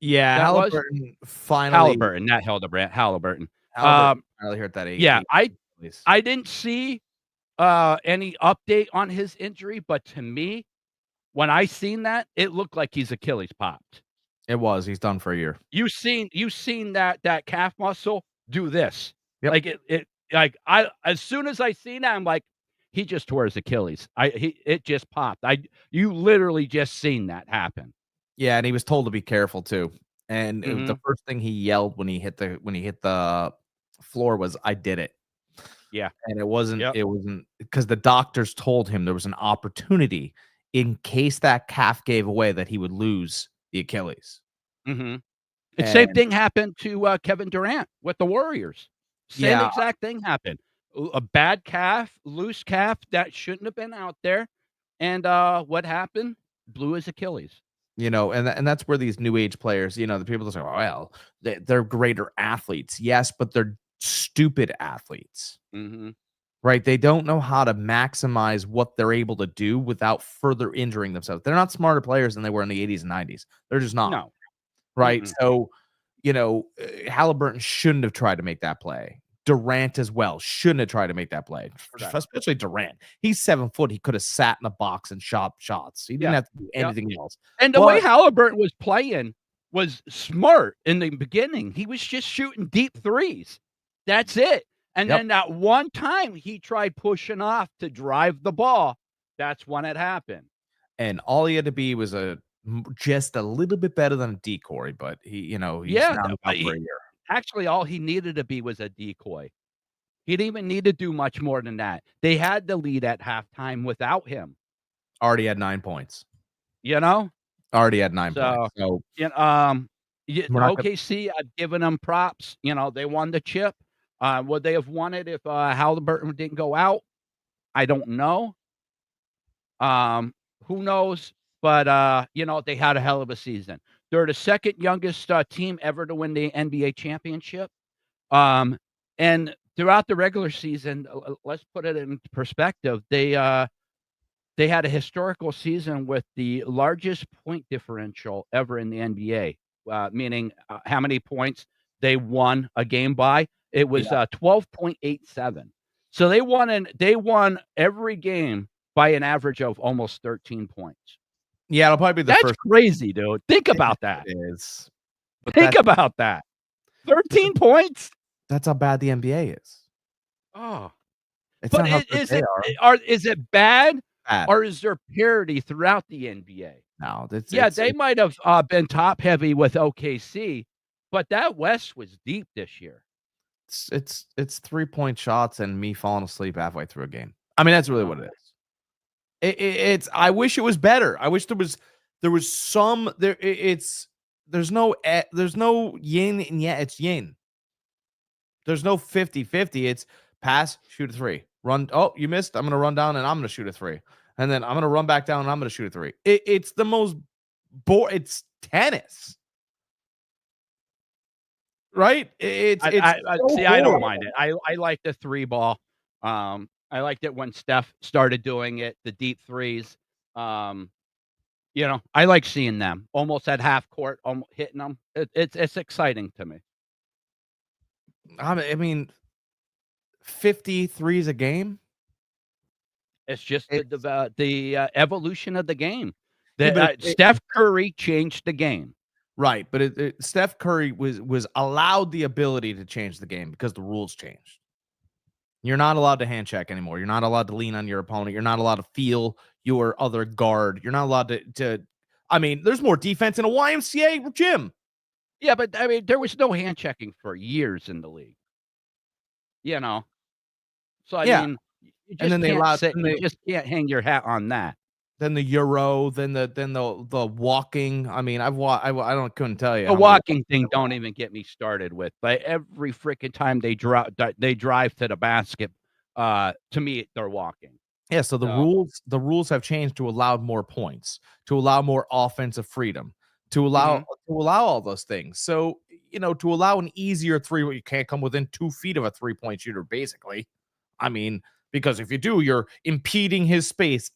S2: Yeah,
S3: That was
S2: Halliburton finally.
S3: Halliburton, not Hildebrandt, Halliburton.
S2: Finally hurt that 8.
S3: Yeah, I didn't see any update on his injury, but to me, when I seen that, it looked like his Achilles popped.
S2: It was. He's done for a year.
S3: You seen that calf muscle do this?
S2: Yep.
S3: Like I as soon as I seen that, I'm like, he just tore his Achilles. It just popped. You literally just seen that happen.
S2: Yeah, and he was told to be careful too. And the first thing he yelled when he hit the floor was, "I did it."
S3: Yeah.
S2: And it wasn't because the doctors told him there was an opportunity in case that calf gave away that he would lose the Achilles.
S3: The same thing happened to Kevin Durant with the Warriors. Same exact thing happened. A bad calf, loose calf that shouldn't have been out there. And what happened? Blew his Achilles.
S2: And that's where these new age players, the people that say, well, they're greater athletes. Yes, but they're stupid athletes. Right? They don't know how to maximize what they're able to do without further injuring themselves. They're not smarter players than they were in the 80s and 90s. They're just not.
S3: No.
S2: Right? So, Halliburton shouldn't have tried to make that play. Durant as well shouldn't have tried to make that play, especially Durant. He's 7 foot. He could have sat in a box and shot shots. He didn't have to do anything else.
S3: And the way Halliburton was playing was smart in the beginning. He was just shooting deep threes. That's it. And then that one time he tried pushing off to drive the ball, that's when it happened.
S2: And all he had to be was just a little bit better than a decoy, but he's now out for a year.
S3: Actually, all he needed to be was a decoy. He didn't even need to do much more than that. They had the lead at halftime without him.
S2: Already had 9 points.
S3: Already
S2: had 9 points. So,
S3: OKC, I've given them props. They won the chip. Would they have won it if Halliburton didn't go out? I don't know. Who knows? But, they had a hell of a season. They're the second youngest team ever to win the NBA championship. And throughout the regular season, let's put it in perspective. They had a historical season with the largest point differential ever in the NBA, meaning how many points they won a game by. It was 12.87. So they won every game by an average of almost 13 points.
S2: Yeah, it'll probably be the
S3: That's
S2: first.
S3: Crazy, dude. Think about that.
S2: It is.
S3: But think about that. 13 points.
S2: That's how bad the NBA is.
S3: Oh,
S2: it's
S3: but
S2: not
S3: is it bad? Or is there parity throughout the NBA?
S2: No,
S3: they might have been top heavy with OKC, but that West was deep this year.
S2: It's 3-point shots and me falling asleep halfway through a game. I mean, that's really what it is. It's. I wish it was better. I wish there was some there. It's there's no yin and yang. It's yin. There's no 50-50. It's pass, shoot a three, run. Oh, you missed. I'm gonna run down and I'm gonna shoot a three, and then I'm gonna run back down and I'm gonna shoot a three. It's the most It's tennis, right?
S3: I don't mind it. I like the three ball. I liked it when Steph started doing it, the deep threes. I like seeing them almost at half court, hitting them. It's exciting to me.
S2: I mean, 53s a game.
S3: It's just the evolution of the game.
S2: Yeah, but
S3: Steph Curry changed the game.
S2: Right, but Steph Curry was allowed the ability to change the game because the rules changed. You're not allowed to hand check anymore. You're not allowed to lean on your opponent. You're not allowed to feel your other guard. You're not allowed to I mean, there's more defense in a YMCA gym.
S3: Yeah, but I mean, there was no hand checking for years in the league. So I
S2: Yeah.
S3: mean, you
S2: And then
S3: you just can't hang your hat on that.
S2: Then the Euro, then the walking. I mean, I couldn't tell you.
S3: The walking thing, don't even get me started with. But every freaking time they drive to the basket, to me, they're walking.
S2: Yeah, so the rules have changed to allow more points, to allow more offensive freedom, to allow all those things. So, to allow an easier three where you can't come within 2 feet of a 3-point shooter, basically. I mean, because if you do, you're impeding his space.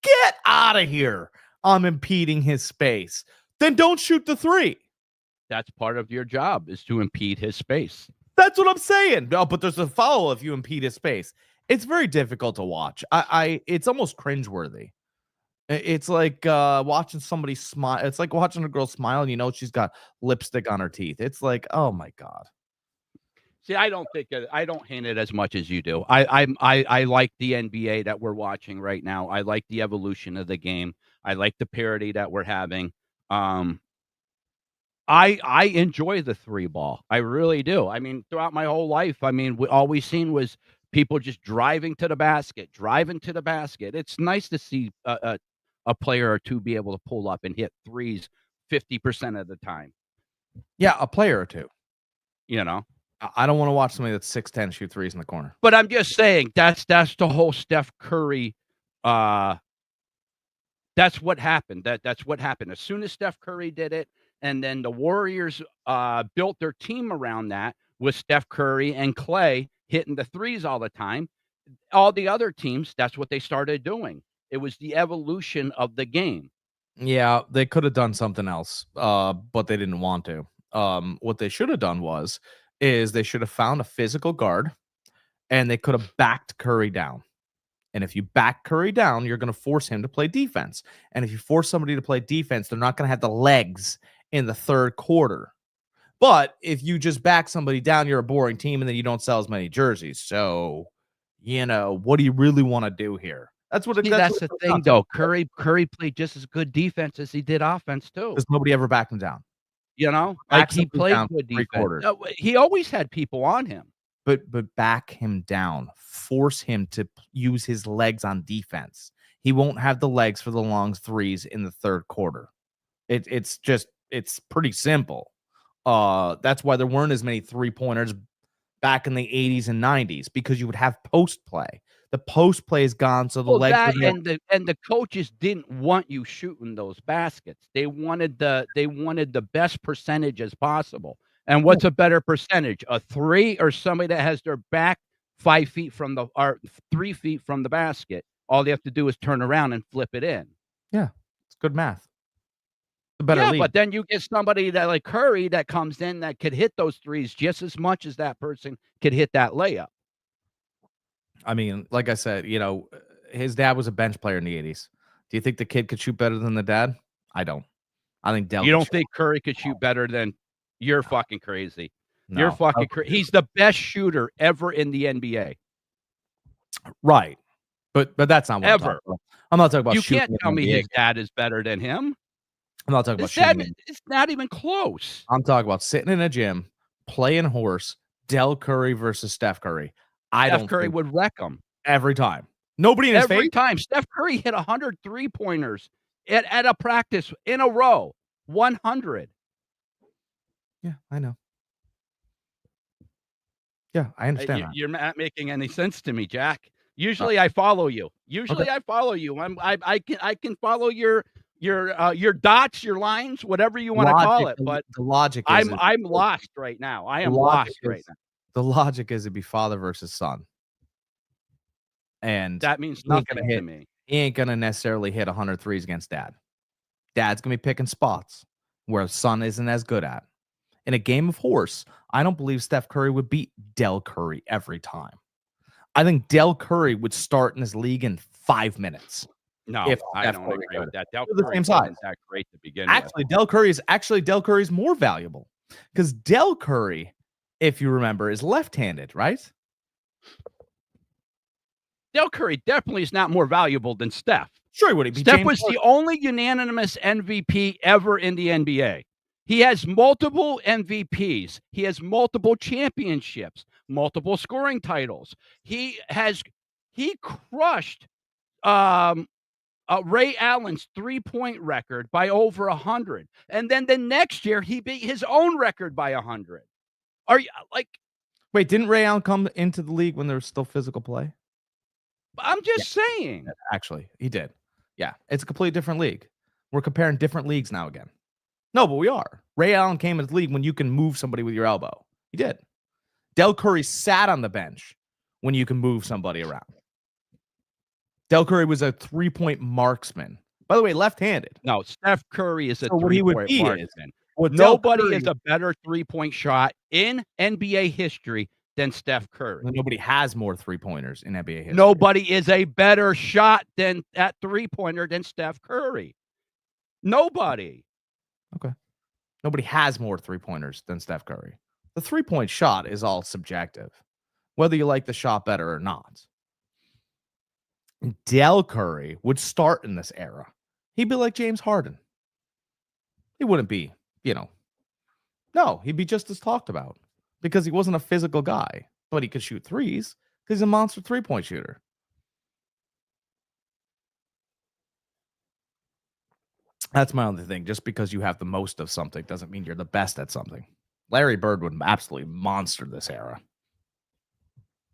S2: Get out of here. I'm impeding his space. Then don't shoot the three.
S3: That's part of your job, is to impede his space.
S2: That's what I'm saying. No, but there's a foul if you impede his space. It's very difficult to watch. It's almost cringeworthy. It's like watching somebody smile. It's like watching a girl smile and she's got lipstick on her teeth. It's like, oh my God.
S3: See, I don't hate it as much as you do. I like the NBA that we're watching right now. I like the evolution of the game. I like the parity that we're having. I enjoy the three ball. I really do. I mean, throughout my whole life, all we seen was people just driving to the basket. It's nice to see a player or two be able to pull up and hit threes 50% of the time.
S2: Yeah, a player or two.
S3: I
S2: don't want to watch somebody that's 6'10" shoot threes in the corner.
S3: But I'm just saying that's the whole Steph Curry. That's what happened. That's what happened. As soon as Steph Curry did it, and then the Warriors built their team around that with Steph Curry and Clay hitting the threes all the time. All the other teams, that's what they started doing. It was the evolution of the game.
S2: Yeah, they could have done something else, but they didn't want to. What they should have done is they should have found a physical guard, and they could have backed Curry down. And if you back Curry down, you're going to force him to play defense. And if you force somebody to play defense, they're not going to have the legs in the third quarter. But if you just back somebody down, you're a boring team, and then you don't sell as many jerseys. So, what do you really want to do here? That's the
S3: thing, though. Curry played just as good defense as he did offense, too.
S2: Because nobody ever backed him down.
S3: Like he played good defense. He always had people on him.
S2: But back him down. Force him to use his legs on defense. He won't have the legs for the long threes in the third quarter. It's pretty simple. That's why there weren't as many 3-pointers back in the 80s and 90s, because you would have post play. The post play is gone, so the legs
S3: and the coaches didn't want you shooting those baskets. They wanted the best percentage as possible. And what's a better percentage? A three or somebody that has their back 5 feet or 3 feet from the basket? All they have to do is turn around and flip it in.
S2: Yeah, it's good math. League.
S3: But then you get somebody that like Curry that comes in that could hit those threes just as much as that person could hit that layup.
S2: I mean, like I said, his dad was a bench player in the 80s. Do you think the kid could shoot better than the dad? I don't. I think
S3: You don't think Curry could shoot better than? You're fucking crazy.
S2: No.
S3: You're fucking crazy. He's the best shooter ever in the NBA.
S2: Right. But that's not what
S3: ever.
S2: I'm not talking about.
S3: You can't tell me his dad is better than him.
S2: I'm not talking about shooting.
S3: It's not even close.
S2: I'm talking about sitting in a gym, playing horse, Del Curry versus Steph Curry.
S3: Steph Curry would wreck him
S2: every time. Nobody in his face.
S3: Every time. Steph Curry hit 100 3-pointers at a practice in a row. 100.
S2: Yeah, I know. Yeah, I understand that.
S3: You're not making any sense to me, Jack. Usually I follow you.
S2: Okay.
S3: Usually I follow you. I can follow your dots, your lines, whatever you want to call
S2: Logic,
S3: it. But
S2: the logic is
S3: I'm lost right now. I
S2: the
S3: am
S2: logic
S3: lost right
S2: is
S3: now.
S2: the logic is it'd be father versus son. And
S3: That means
S2: he ain't gonna
S3: nothing to
S2: hit
S3: me.
S2: he ain't gonna necessarily hit 100 threes against dad. Dad's gonna be picking spots where son isn't as good at. In a game of horse, I don't believe Steph Curry would beat Del Curry every time. I think Del Curry would start in this league in 5 minutes
S3: No,
S2: if
S3: I
S2: Steph
S3: don't
S2: Curry
S3: agree
S2: could.
S3: with that. Del
S2: They're the
S3: Curry
S2: same size.
S3: wasn't that great to begin with.
S2: Actually Del Curry's more valuable because Del Curry, if you remember, is left-handed, right?
S3: Del Curry definitely is not more valuable than Steph.
S2: Sure, would he be
S3: Steph
S2: James
S3: was the only unanimous MVP ever in the NBA. He has multiple MVPs. He has multiple championships, multiple scoring titles. He crushed Ray Allen's 3-point record by over 100. And then the next year he beat his own record by 100. Are you like
S2: Wait, didn't Ray Allen come into the league when there was still physical play?
S3: I'm just saying.
S2: Actually, he did. Yeah, it's a completely different league. We're comparing different leagues now again. No, but we are. Ray Allen came into the league when you can move somebody with your elbow. He did. Del Curry sat on the bench when you can move somebody around. Del Curry was a 3-point marksman. By the way, left-handed.
S3: No, Steph Curry is a
S2: So what he would
S3: 3-point
S2: be
S3: marksman.
S2: what Del
S3: Nobody
S2: Curry-
S3: is a better 3-point shot in NBA history than Steph Curry.
S2: Nobody has more 3-pointers in NBA history.
S3: Nobody is a better shot than at 3-pointer than Steph Curry. Nobody.
S2: Okay. Nobody has more 3-pointers than Steph Curry. The 3-point shot is all subjective, whether you like the shot better or not. Del Curry would start in this era. He'd be like James Harden. He wouldn't be, no, he'd be just as talked about because he wasn't a physical guy, but he could shoot threes because he's a monster 3-point shooter. That's my only thing. Just because you have the most of something doesn't mean you're the best at something. Larry Bird would absolutely monster this era.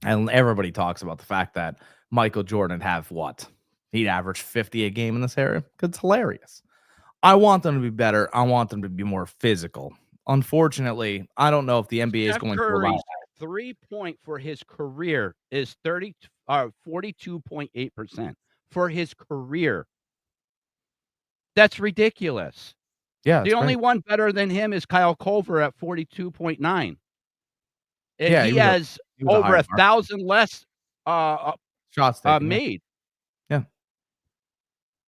S2: And everybody talks about the fact that Michael Jordan have what? He'd average 50 a game in this era because it's hilarious. I want them to be better. I want them to be more physical. Unfortunately, I don't know if the NBA is going to allow
S3: Curry's 3-point for his career is 42.8% for his career. That's ridiculous.
S2: Yeah,
S3: the only one better than him is Kyle Culver at 42.9. And
S2: Yeah,
S3: he has over 1,000 less
S2: shots taken,
S3: made.
S2: Yeah.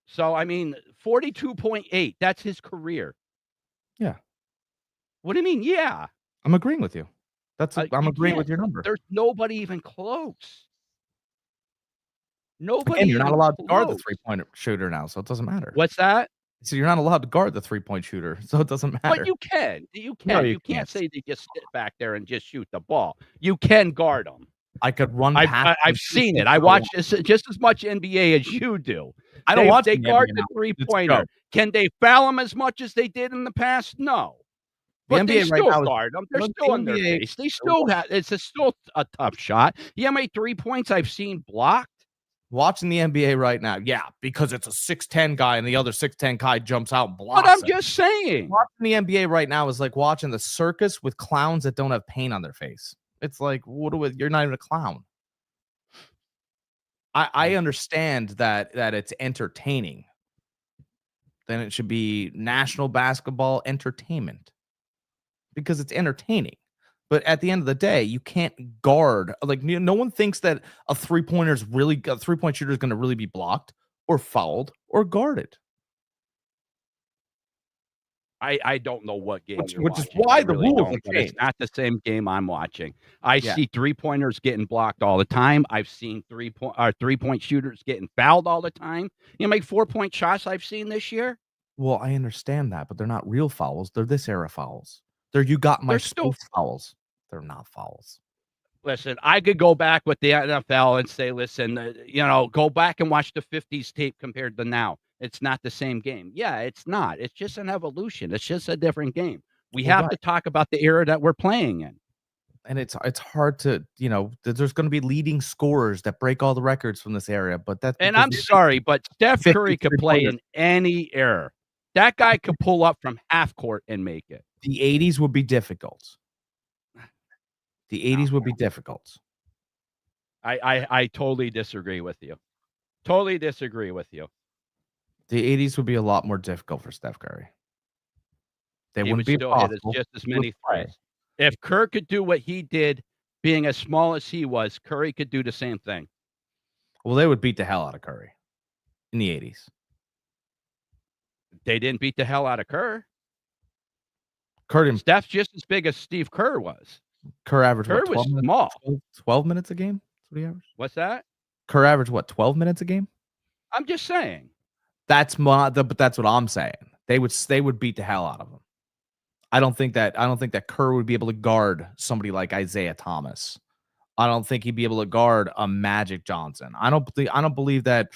S3: So, I mean, 42.8, that's his career.
S2: Yeah.
S3: What do you mean, yeah?
S2: I'm agreeing with you. I'm agreeing with your number.
S3: There's nobody even close. Nobody
S2: Again, you're not allowed to guard the
S3: close.
S2: 3-point shooter now, so it doesn't matter.
S3: What's that?
S2: So you're not allowed to guard the 3-point shooter, so it doesn't matter.
S3: But you can.
S2: No,
S3: You can't say they just sit back there and just shoot the ball. You can guard them.
S2: I could run past.
S3: I've seen it. I watch this just as much NBA as you do.
S2: I don't watch
S3: They
S2: the
S3: guard
S2: NBA
S3: the
S2: now. It's
S3: 3-pointer.
S2: dope.
S3: Can they foul them as much as they did in the past? No.
S2: The
S3: But they
S2: NBA right
S3: still
S2: now is-
S3: guard them. They're
S2: the
S3: still in their
S2: NBA
S3: face. They still have. It's still a tough shot. You know how many 3-points I've seen blocked?
S2: Watching the NBA right now, yeah, because it's a 6'10" guy and the other 6'10" guy jumps out and blocks.
S3: But I'm
S2: him.
S3: just saying.
S2: Watching the NBA right now is like watching the circus with clowns that don't have paint on their face. It's like, you're not even a clown. I understand that it's entertaining. Then it should be National Basketball Entertainment because it's entertaining. But at the end of the day, you can't guard. Like, no one thinks that a 3-point shooter is going to really be blocked or fouled or guarded.
S3: I don't know what game
S2: Which
S3: you're
S2: is
S3: watching.
S2: why
S3: I
S2: the
S3: really
S2: rules
S3: don't,
S2: have
S3: but it's
S2: changed.
S3: not the same game I'm watching. I see 3-pointers getting blocked all the time. I've seen 3-point shooters getting fouled all the time. You know, make 4-point shots I've seen this year.
S2: Well, I understand that, but they're not real fouls. They're this era fouls. They're you got my space fouls. They're not fouls.
S3: Listen, I could go back with the NFL and say, listen, go back and watch the 50s tape compared to now. It's not the same game. Yeah, it's not. It's just an evolution. It's just a different game. We
S2: Well,
S3: have to talk about the era that we're playing in.
S2: and it's hard to, there's going to be leading scorers that break all the records from this area, but that's
S3: And
S2: because
S3: I'm sorry, but Steph
S2: 50
S3: Curry could play
S2: three-pointers.
S3: in any era. That guy could pull up from half court and make it.
S2: The 80s would be difficult. The 80s would be difficult.
S3: I totally disagree with you. Totally disagree with you.
S2: The 80s would be a lot more difficult for Steph Curry. They
S3: He
S2: wouldn't
S3: would
S2: be
S3: still hit
S2: impossible.
S3: just as
S2: He would
S3: many
S2: play.
S3: threes. If Kerr could do what he did, being as small as he was, Curry could do the same thing.
S2: Well, they would beat the hell out of Curry in the 80s.
S3: They didn't beat the hell out of Kerr.
S2: Curry,
S3: Steph's just as big as Steve Kerr was.
S2: Kerr averaged
S3: Kerr
S2: what,
S3: was
S2: 12 minutes?
S3: small.
S2: 12 minutes a game? That's what he averaged?
S3: What's that?
S2: Kerr averaged what, 12 minutes a game?
S3: I'm just saying.
S2: But that's what I'm saying. They would beat the hell out of him. I don't think that Kerr would be able to guard somebody like Isaiah Thomas. I don't think he'd be able to guard a Magic Johnson. I don't believe that,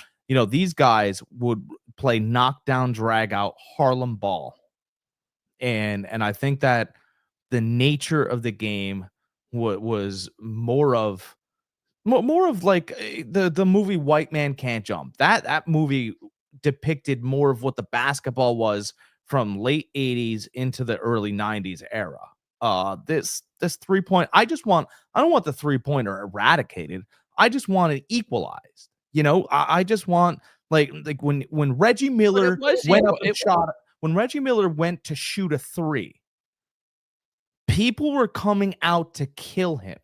S2: these guys would play knockdown, drag out Harlem ball. And I think that the nature of the game was more of like the movie White Man Can't Jump. That movie depicted more of what the basketball was from late 80s into the early 90s era. This 3-point, I don't want the 3-pointer eradicated. I just want it equalized. I just want like when Reggie Miller went up and shot, when Reggie Miller went to shoot a 3, people were coming out to kill him.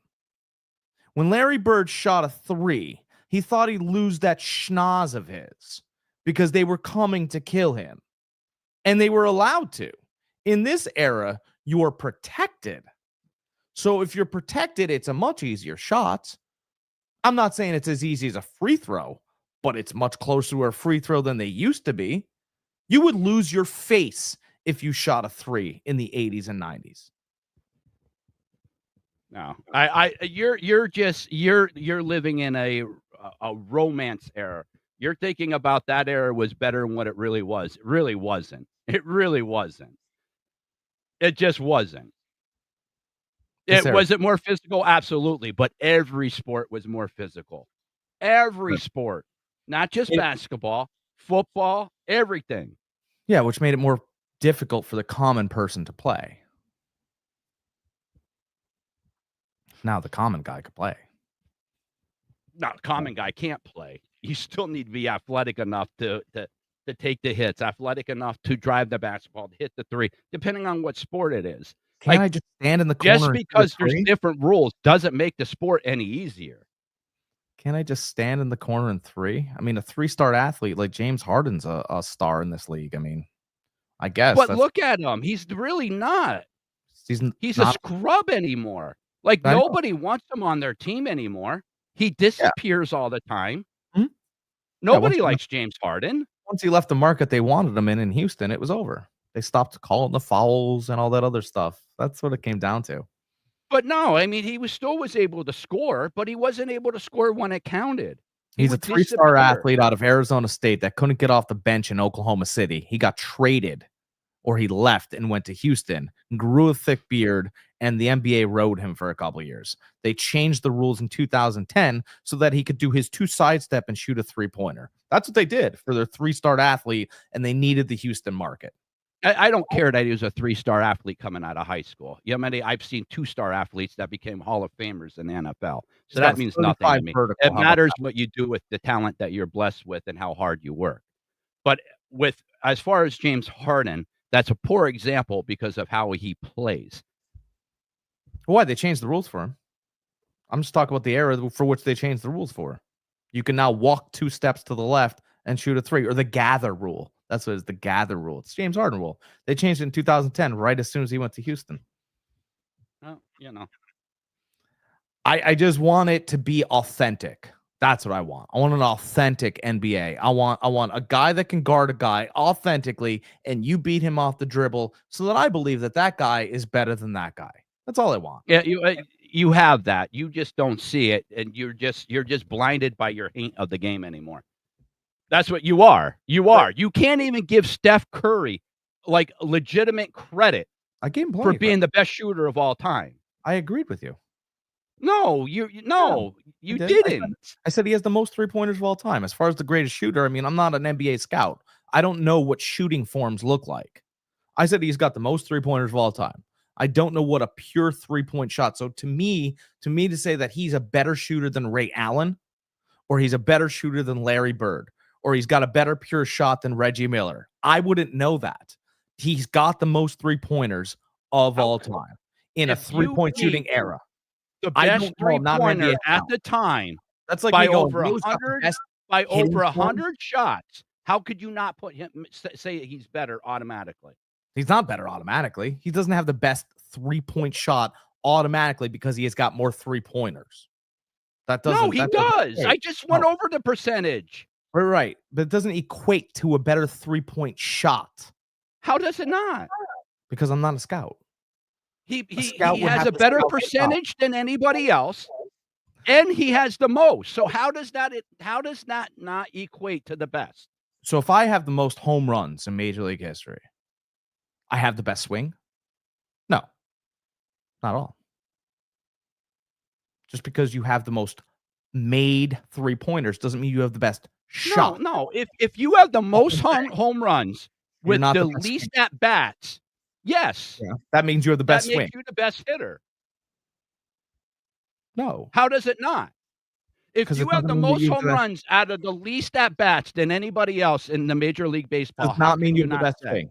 S2: When Larry Bird shot a 3, he thought he'd lose that schnoz of his because they were coming to kill him. And they were allowed to. In this era, you are protected. So if you're protected, it's a much easier shot. I'm not saying it's as easy as a free throw, but it's much closer to a free throw than they used to be. You would lose your face if you shot a 3 in the 80s and 90s.
S3: No, you're living in a romance era. You're thinking about that era was better than what it really was. It really wasn't. It really wasn't. It just wasn't. Was it more physical? Absolutely. But every sport was more physical. Every sport, not just basketball, football, everything.
S2: Yeah, which made it more difficult for the common person to play. Now the common guy could play.
S3: No, the common guy can't play. You still need to be athletic enough to take the hits, athletic enough to drive the basketball, to hit the 3, depending on what sport it is.
S2: Can't I just stand in the corner?
S3: Just because there's different rules doesn't make the sport any easier.
S2: Can't I just stand in the corner and 3? I mean, a 3-star athlete like James Harden's a star in this league. I mean, I guess.
S3: But look at him. He's really not. He's a scrub anymore. Like, nobody wants him on their team anymore. He disappears all the time.
S2: Hmm?
S3: Nobody likes James Harden.
S2: Once he left the market they wanted him in Houston, it was over. They stopped calling the fouls and all that other stuff. That's what it came down to.
S3: But no, I mean, he was able to score, but he wasn't able to score when it counted.
S2: He's a 3-star athlete out of Arizona State that couldn't get off the bench in Oklahoma City. He got traded, or he left and went to Houston, grew a thick beard, and the NBA rode him for a couple of years. They changed the rules in 2010 so that he could do his 2 sidestep and shoot a 3-pointer. That's what they did for their 3-star athlete, and they needed the Houston market.
S3: I don't care that he was a 3-star athlete coming out of high school. I've seen 2-star athletes that became Hall of Famers in the NFL. So that means nothing to me. It matters what you do with the talent that you're blessed with and how hard you work. But as far as James Harden, that's a poor example because of how he plays.
S2: Why? They changed the rules for him. I'm just talking about the era for which they changed the rules for. You can now walk 2 steps to the left and shoot a 3, or the gather rule. That's what it is, the gather rule. It's James Harden rule. They changed it in 2010, right as soon as he went to Houston.
S3: Well,
S2: I just want it to be authentic. That's what I want. I want an authentic NBA. I want a guy that can guard a guy authentically, and you beat him off the dribble so that I believe that guy is better than that guy. That's all I want.
S3: Yeah, you have that. You just don't see it, and you're just blinded by your hate of the game anymore. That's what you are. You are. You can't even give Steph Curry like legitimate credit
S2: I gave him
S3: for
S2: plenty of
S3: being
S2: credit.
S3: the best shooter of all time.
S2: I agreed with you.
S3: No, no,
S2: I
S3: you
S2: did.
S3: didn't.
S2: I said he has the most 3-pointers of all time. As far as the greatest shooter, I mean, I'm not an NBA scout. I don't know what shooting forms look like. I said he's got the most 3-pointers of all time. I don't know what a pure 3-point shot. So to me to say that he's a better shooter than Ray Allen, or he's a better shooter than Larry Bird, or he's got a better pure shot than Reggie Miller, I wouldn't know that. He's got the most 3-pointers of all time in a
S3: If you
S2: 3-point shooting
S3: beat
S2: era.
S3: the
S2: I
S3: best
S2: don't know. I'm not an NBA
S3: three-pointer at
S2: scout.
S3: the time
S2: That's like
S3: by
S2: me going,
S3: over
S2: "You know who's got the
S3: 100
S2: best
S3: by
S2: hitting
S3: over
S2: form?"
S3: 100 shots, how could you not put him say he's better automatically?
S2: He's not better automatically. He doesn't have the best 3-point shot automatically because he has got more 3-pointers.
S3: No,
S2: That
S3: he
S2: doesn't
S3: does.
S2: equate.
S3: I just went
S2: No,
S3: over the percentage.
S2: right. But it doesn't equate to a better 3-point shot
S3: How does it not?
S2: because I'm not a scout. A scout
S3: He
S2: would
S3: has
S2: have
S3: a
S2: to
S3: better
S2: scout the shot.
S3: percentage than anybody else, and he has the most. So how does that not equate to the best?
S2: So if I have the most home runs in Major League history, I have the best swing? No, not at all. Just because you have the most made 3-pointers doesn't mean you have the best shot.
S3: No. If you have the most
S2: saying.
S3: home runs
S2: You're
S3: with
S2: not
S3: the
S2: the best
S3: least
S2: swing.
S3: at bats, yes,
S2: Yeah. That means you have the
S3: that
S2: best
S3: makes
S2: swing.
S3: you the best hitter.
S2: No,
S3: How does it not? If
S2: because
S3: you
S2: it
S3: have
S2: doesn't
S3: the
S2: mean that
S3: most
S2: you have
S3: home
S2: the best.
S3: runs out of the least at bats than anybody else in the Major League Baseball,
S2: Does
S3: how
S2: not mean
S3: can
S2: you
S3: you
S2: have the
S3: not
S2: best
S3: say?
S2: swing.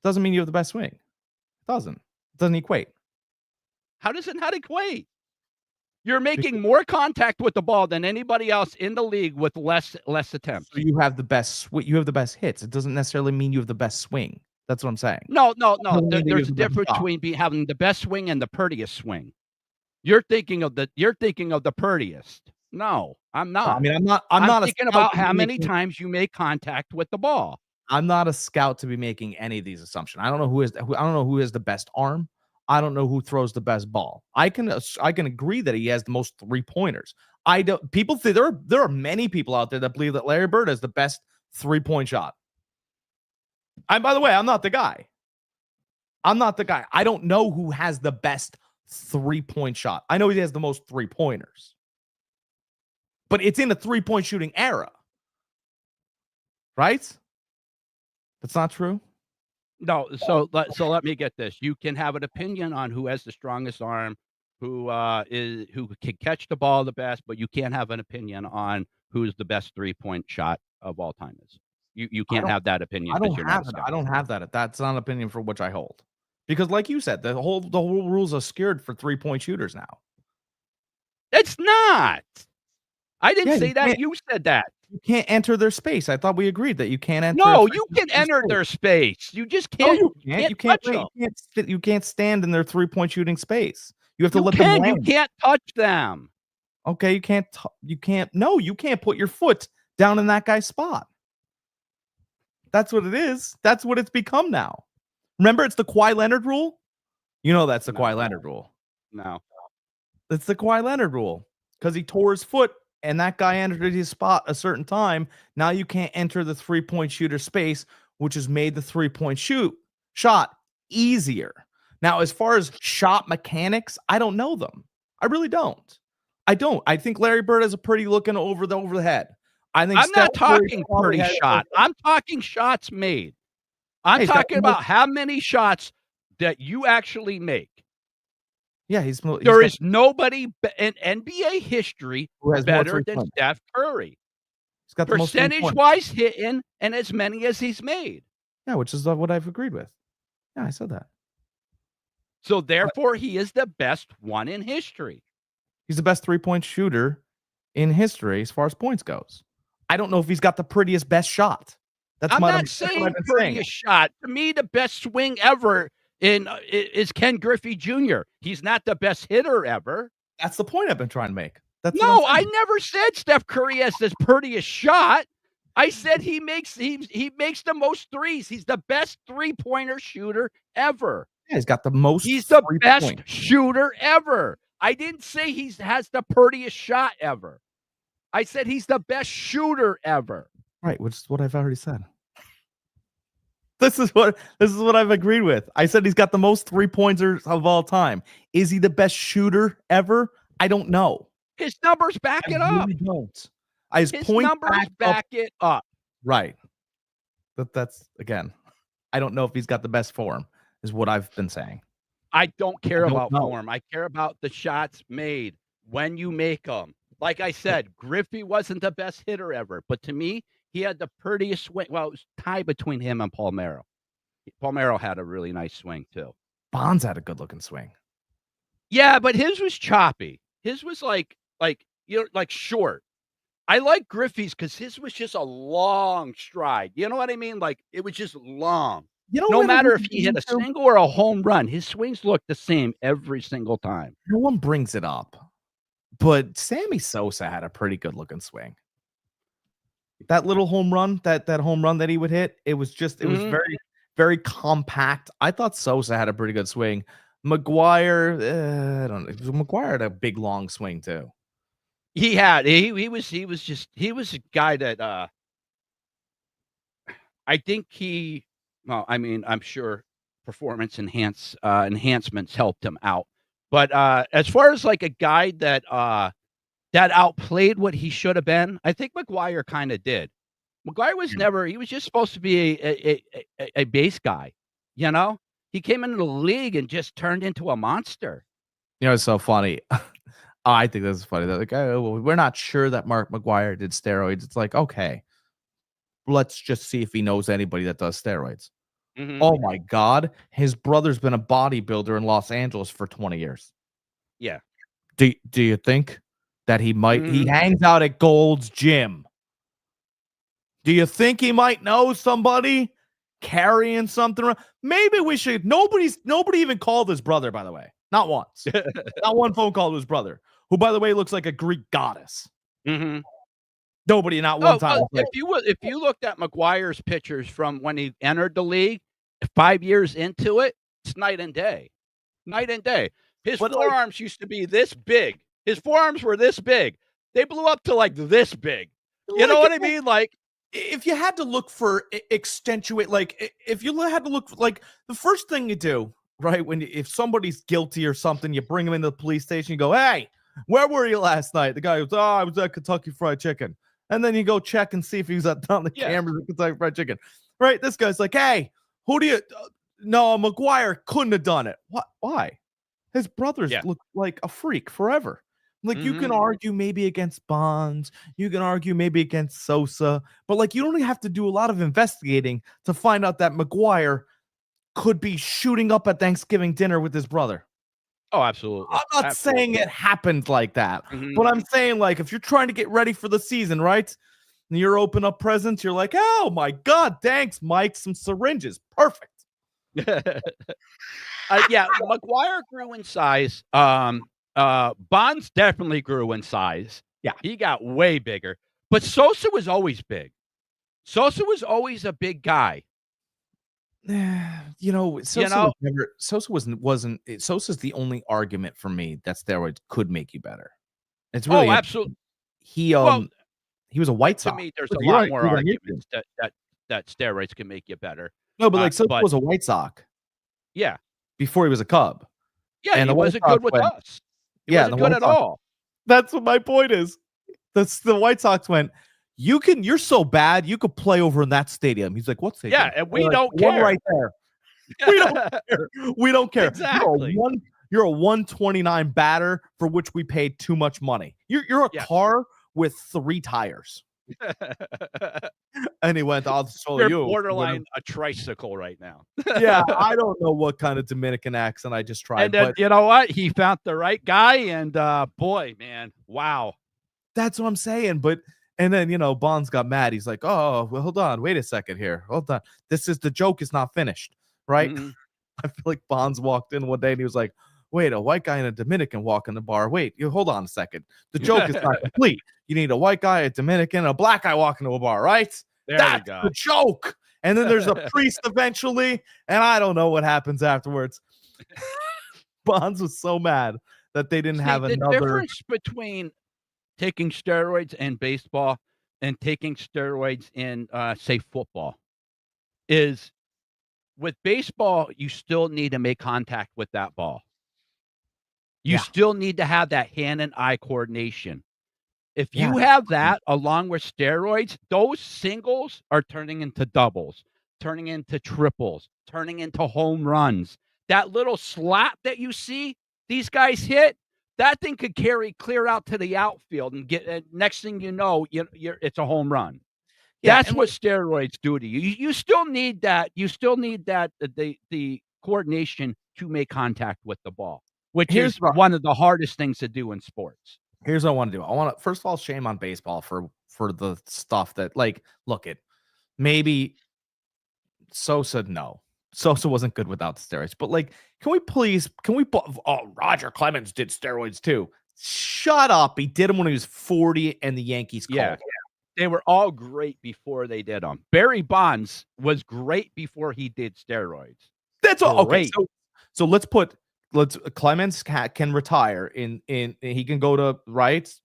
S2: Doesn't mean you have the best swing. It doesn't. It doesn't equate.
S3: How does it not equate? You're
S2: Because
S3: making more contact with the ball than anybody else in the league with less attempts.
S2: so you have the best you have the best hits. It doesn't necessarily mean you have the best swing. That's what I'm saying.
S3: No.
S2: Doesn't mean that you
S3: There's
S2: have
S3: a
S2: the best
S3: difference
S2: shot.
S3: between having the best swing and the prettiest swing. You're thinking of the prettiest. No, I'm
S2: No, I
S3: not.
S2: mean, I'm
S3: I'm
S2: not a
S3: thinking
S2: scout
S3: about
S2: to be
S3: how many
S2: making
S3: times you make contact with the ball.
S2: I'm not a scout to be making any of these assumptions. I don't know who has the best arm. I don't know who throws the best ball. I can agree that he has the most 3-pointers. I don't people think there are many people out there that believe that Larry Bird has the best 3-point shot. By the way, I'm not the guy. I don't know who has the best 3-point shot. I know he has the most 3-pointers. But it's in the 3-point shooting era. Right? That's not true.
S3: No, so let me get this. You can have an opinion on who has the strongest arm, who can catch the ball the best, but you can't have an opinion on who's the best 3-point shot of all time is. You
S2: I
S3: can't
S2: don't
S3: have that opinion
S2: I
S3: because
S2: don't
S3: you're not a
S2: have it.
S3: scout.
S2: I don't have that. That's not an opinion for which I hold. Because like you said, the whole rules are skewed for 3-point shooters now.
S3: It's not. I didn't
S2: Yeah,
S3: say that. You said that.
S2: you can't enter their space. I thought we agreed that you can't enter a
S3: No, you
S2: 3-point
S3: can
S2: shooter's
S3: enter
S2: space.
S3: their space. You just
S2: No,
S3: can't
S2: you can't. You can't
S3: touch them.
S2: you can't stand in their 3-point shooting space. You have to
S3: You
S2: let them
S3: can. You
S2: land.
S3: can't touch them.
S2: Okay, you can't put your foot down in that guy's spot. That's what it is. That's what it's become now. Remember, it's the Kawhi Leonard rule? You know that's the
S3: No.
S2: Kawhi Leonard rule.
S3: No.
S2: It's the Kawhi Leonard rule because he tore his foot and that guy entered his spot a certain time. Now you can't enter the 3-point shooter space, which has made the 3-point shot easier. Now, as far as shot mechanics, I don't know them. I really don't. I think Larry Bird has a pretty looking over the head. I think
S3: I'm
S2: Steph
S3: not
S2: Curry
S3: talking
S2: probably
S3: pretty
S2: has
S3: shot. I'm talking shots made. I'm
S2: he's got
S3: talking
S2: the most-
S3: about how many shots that you actually make.
S2: Yeah, he's
S3: There
S2: got
S3: is nobody in NBA history
S2: who has more
S3: better than
S2: 3-pointers.
S3: Steph Curry.
S2: He's got the most 3-pointers.
S3: Percentage-wise hitting and as many as he's made.
S2: Yeah, which is what I've agreed with. Yeah, I said that.
S3: So therefore, he is the best one in history.
S2: He's the best 3-point shooter in history as far as points goes. I don't know if he's got the prettiest best shot.
S3: I'm not saying prettiest shot. To me, the best swing ever is Ken Griffey Jr. He's not the best hitter ever.
S2: That's the point I've been trying to make.
S3: No, I never said Steph Curry has this prettiest shot. I said he makes the most threes. He's the best 3-pointer shooter ever.
S2: Yeah, he's got the most.
S3: He's the best shooter ever. I didn't say he has the prettiest shot ever. I said he's the best shooter ever.
S2: Right, which is what I've already said. This is what I've agreed with. I said he's got the most 3-pointers of all time. Is he the best shooter ever? I don't know.
S3: His numbers back
S2: I
S3: it up.
S2: really don't. His
S3: His
S2: point
S3: numbers back it up.
S2: Right. That's again. I don't know if he's got the best form. Is what I've been saying.
S3: I don't care
S2: I don't
S3: about
S2: know.
S3: form. I care about the shots made when you make them. Like I said, Griffey wasn't the best hitter ever, but to me, he had the prettiest swing. Well, it was tied between him and Palmeiro. Palmeiro had a really nice swing too.
S2: Bonds had a good looking swing.
S3: Yeah, but his was choppy. His was like short. I like Griffey's because his was just a long stride. You know what I mean? Like it was just long.
S2: You know,
S3: No matter if he hit a single or a home run, his swings look the same every single time.
S2: No one brings it up, but Sammy Sosa had a pretty good looking swing. That little home run, that home run that he would hit, it was was very, very compact. I thought Sosa had a pretty good swing. McGuire, I don't know. McGuire had a big long swing too.
S3: He was a guy that I think I'm sure performance enhancements helped him out. But as far as like a guy that outplayed what he should have been, I think McGuire kind of did. McGuire was he was just supposed to be a base guy, you know? He came into the league and just turned into a monster.
S2: You know, it's so funny. I think this is funny. They're like, oh, well, we're not sure that Mark McGuire did steroids. It's like, okay, let's just see if he knows anybody that does steroids. Oh my God. His brother's been a bodybuilder in Los Angeles for 20 years.
S3: Yeah.
S2: Do you think that he might he hangs out at Gold's Gym? Do you think he might know somebody carrying something around? Maybe we should. Nobody even called his brother, by the way. Not once. Not one phone call to his brother, who, by the way, looks like a Greek goddess. Nobody, not one time.
S3: If you looked at McGuire's pictures from when he entered the league, 5 years into it, it's night and day. Night and day. His forearms used to be this big. His forearms were this big. They blew up to like this big. You know what I mean? Like,
S2: if you had to look for extenuate, like if you had to look for, like, the first thing you do, right, if somebody's guilty or something, you bring them into the police station, you go, hey, where were you last night? The guy goes, oh, I was at Kentucky Fried Chicken. And then you go check and see if he was on the cameras at Kentucky Fried Chicken. Right? This guy's like, hey, who do you no, McGuire couldn't have done it. What? Why? His brothers look like a freak forever. Like, you can argue maybe against Bonds, you can argue maybe against Sosa, but like, you don't have to do a lot of investigating to find out that McGuire could be shooting up at Thanksgiving dinner with his brother.
S3: Oh, absolutely.
S2: I'm not saying it happened like that, but I'm saying, like, if you're trying to get ready for the season, right? And you're open up presents, you're like, oh my God, thanks, Mike. Some syringes. Perfect.
S3: McGuire grew in size. Bonds definitely grew in size.
S2: Yeah.
S3: He got way bigger. But Sosa was always big. Sosa was always a big guy.
S2: Sosa Sosa's the only argument for me that steroids could make you better. It's really
S3: absolutely.
S2: He was a White Sox.
S3: To me, there's a lot more arguments that steroids can make you better.
S2: No, but like Sosa was a White Sox.
S3: Yeah.
S2: Before he was a Cub.
S3: Yeah, and he wasn't good with us. He wasn't good at all.
S2: That's what my point is. That's the White Sox went, you're so bad, you could play over in that stadium. He's like, what stadium?
S3: Yeah, and we don't care.
S2: One right there. We don't care. We don't care.
S3: Exactly.
S2: You're a 129 batter for which we paid too much money. You're a car with 3 tires. And he went, I'll show you.
S3: Borderline a tricycle right now.
S2: Yeah, I don't know what kind of Dominican accent I just tried.
S3: And then, you know what? He found the right guy, and boy, man, wow.
S2: That's what I'm saying. And then, Bonds got mad. He's like, oh, well, hold on. Wait a second here. Hold on. The joke is not finished, right? I feel like Bonds walked in one day and he was like, wait, a white guy and a Dominican walk in the bar. Wait, hold on a second. The joke is not complete. You need a white guy, a Dominican, and a black guy walking to a bar, right? That's the joke. And then there's a priest eventually, and I don't know what happens afterwards. Bonds was so mad that they didn't have another.
S3: The difference between taking steroids in baseball and taking steroids in, say, football is with baseball, you still need to make contact with that ball. You
S2: Yeah.
S3: still need to have that hand and eye coordination. If
S2: Yeah.
S3: you have that along with steroids, those singles are turning into doubles, turning into triples, turning into home runs. That little slap that you see these guys hit, that thing could carry clear out to the outfield and next thing you know, it's a home run.
S2: Yeah.
S3: That's what steroids do to you. You still need that. You still need that the coordination to make contact with the ball, which is one of the hardest things to do in sports.
S2: Here's what I want to do. I want to first of all shame on baseball for the stuff that, like, look at maybe Sosa. No, Sosa wasn't good without the steroids. But like, Roger Clemens did steroids too. Shut up. He did them when he was 40 and the Yankees called.
S3: Yeah. They were all great before they did them. Barry Bonds was great before he did steroids.
S2: That's all. Okay.
S3: Great.
S2: So let's Clemens can retire in he can go to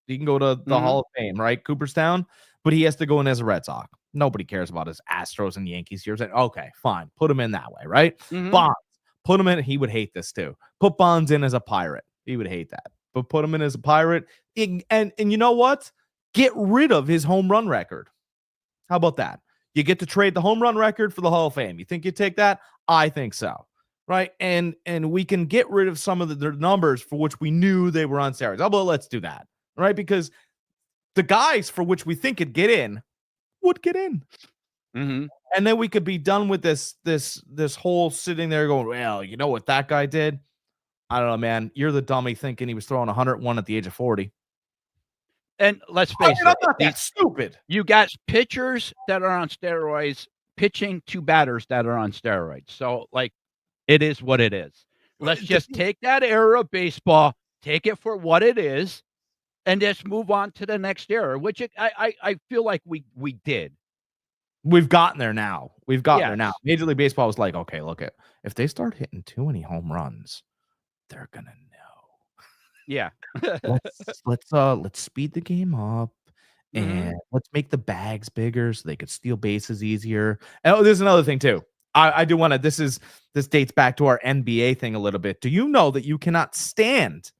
S2: he can go to the Hall of Fame, right? Cooperstown, but he has to go in as a Red Sox. Nobody cares about his Astros and Yankees here. Okay, fine. Put him in that way, right? Bonds, put him in. He would hate this too. Put Bonds in as a Pirate. He would hate that. But put him in as a Pirate. And you know what? Get rid of his home run record. How about that? You get to trade the home run record for the Hall of Fame. You think you take that? I think so. Right. And we can get rid of some of the numbers for which we knew they were on steroids. Oh, but let's do that. Right. Because the guys for which we think could get in would get in. And then we could be done with this whole sitting there going, well, you know what that guy did? I don't know, man. You're the dummy thinking he was throwing 101 at the age of 40.
S3: And let's face it,
S2: I'm not that stupid.
S3: You got pitchers that are on steroids pitching to batters that are on steroids. So, like, it is what it is. Let's just take that era of baseball, take it for what it is, and just move on to the next era, which I feel like we did.
S2: We've gotten there now. There now. Major League Baseball was like, okay, look at if they start hitting too many home runs, they're gonna know.
S3: Yeah.
S2: let's speed the game up and let's make the bags bigger so they could steal bases easier. And there's another thing too. I do want to. This dates back to our NBA thing a little bit. Do you know that you cannot stand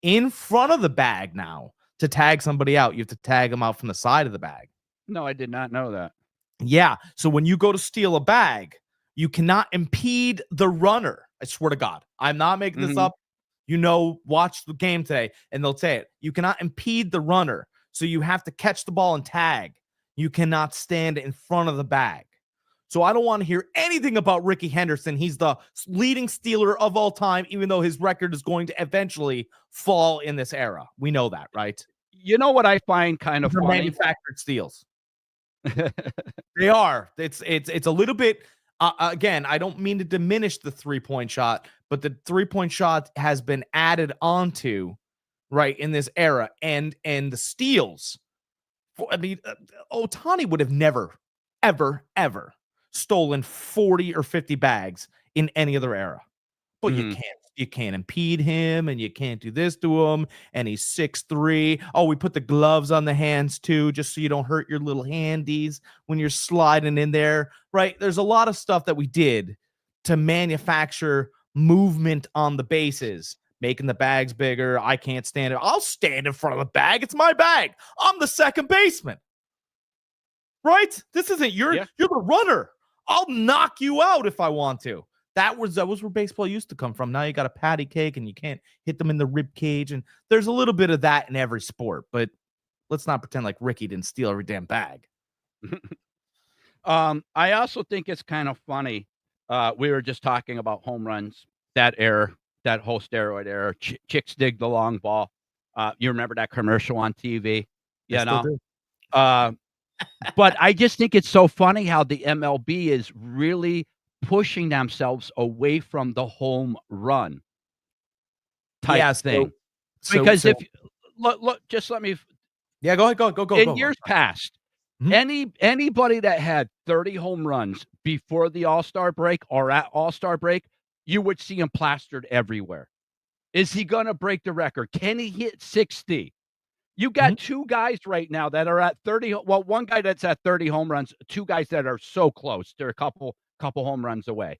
S2: in front of the bag now to tag somebody out? You have to tag them out from the side of the bag.
S3: No, I did not know that.
S2: Yeah. So when you go to steal a bag, you cannot impede the runner. I swear to God, I'm not making this up. Watch the game today, and they'll say it. You cannot impede the runner, so you have to catch the ball and tag. You cannot stand in front of the bag. So I don't want to hear anything about Ricky Henderson. He's the leading stealer of all time, even though his record is going to eventually fall in this era. We know that, right?
S3: You know what I find kind of funny?
S2: Manufactured steals. They are. It's a little bit. Again, I don't mean to diminish the 3-point shot, but the 3-point shot has been added onto, right, in this era, and the steals. I mean, Ohtani would have never, ever stolen 40 or 50 bags in any other era, but you can't impede him, and you can't do this to him, and he's 6'3". Oh, we put the gloves on the hands too, just so you don't hurt your little handies when you're sliding in there, right? There's a lot of stuff that we did to manufacture movement on the bases, making the bags bigger. I can't stand it. I'll stand in front of the bag. It's my bag. I'm the second baseman, right? This isn't you're the runner. I'll knock you out if I want to. That was where baseball used to come from. Now you got a patty cake and you can't hit them in the rib cage. And there's a little bit of that in every sport, but let's not pretend like Ricky didn't steal every damn bag.
S3: I also think it's kind of funny. We were just talking about home runs, that era, that whole steroid era. Chicks dig the long ball. You remember that commercial on TV? You know? But I just think it's so funny how the MLB is really pushing themselves away from the home run type thing. Because if look, just let me.
S2: Yeah, go ahead. Go.
S3: In years past, anybody that had 30 home runs before the All-Star break or at All-Star break, you would see him plastered everywhere. Is he going to break the record? Can he hit 60? You got two guys right now that are at 30. Well, one guy that's at 30 home runs, two guys that are so close. They're a couple home runs away.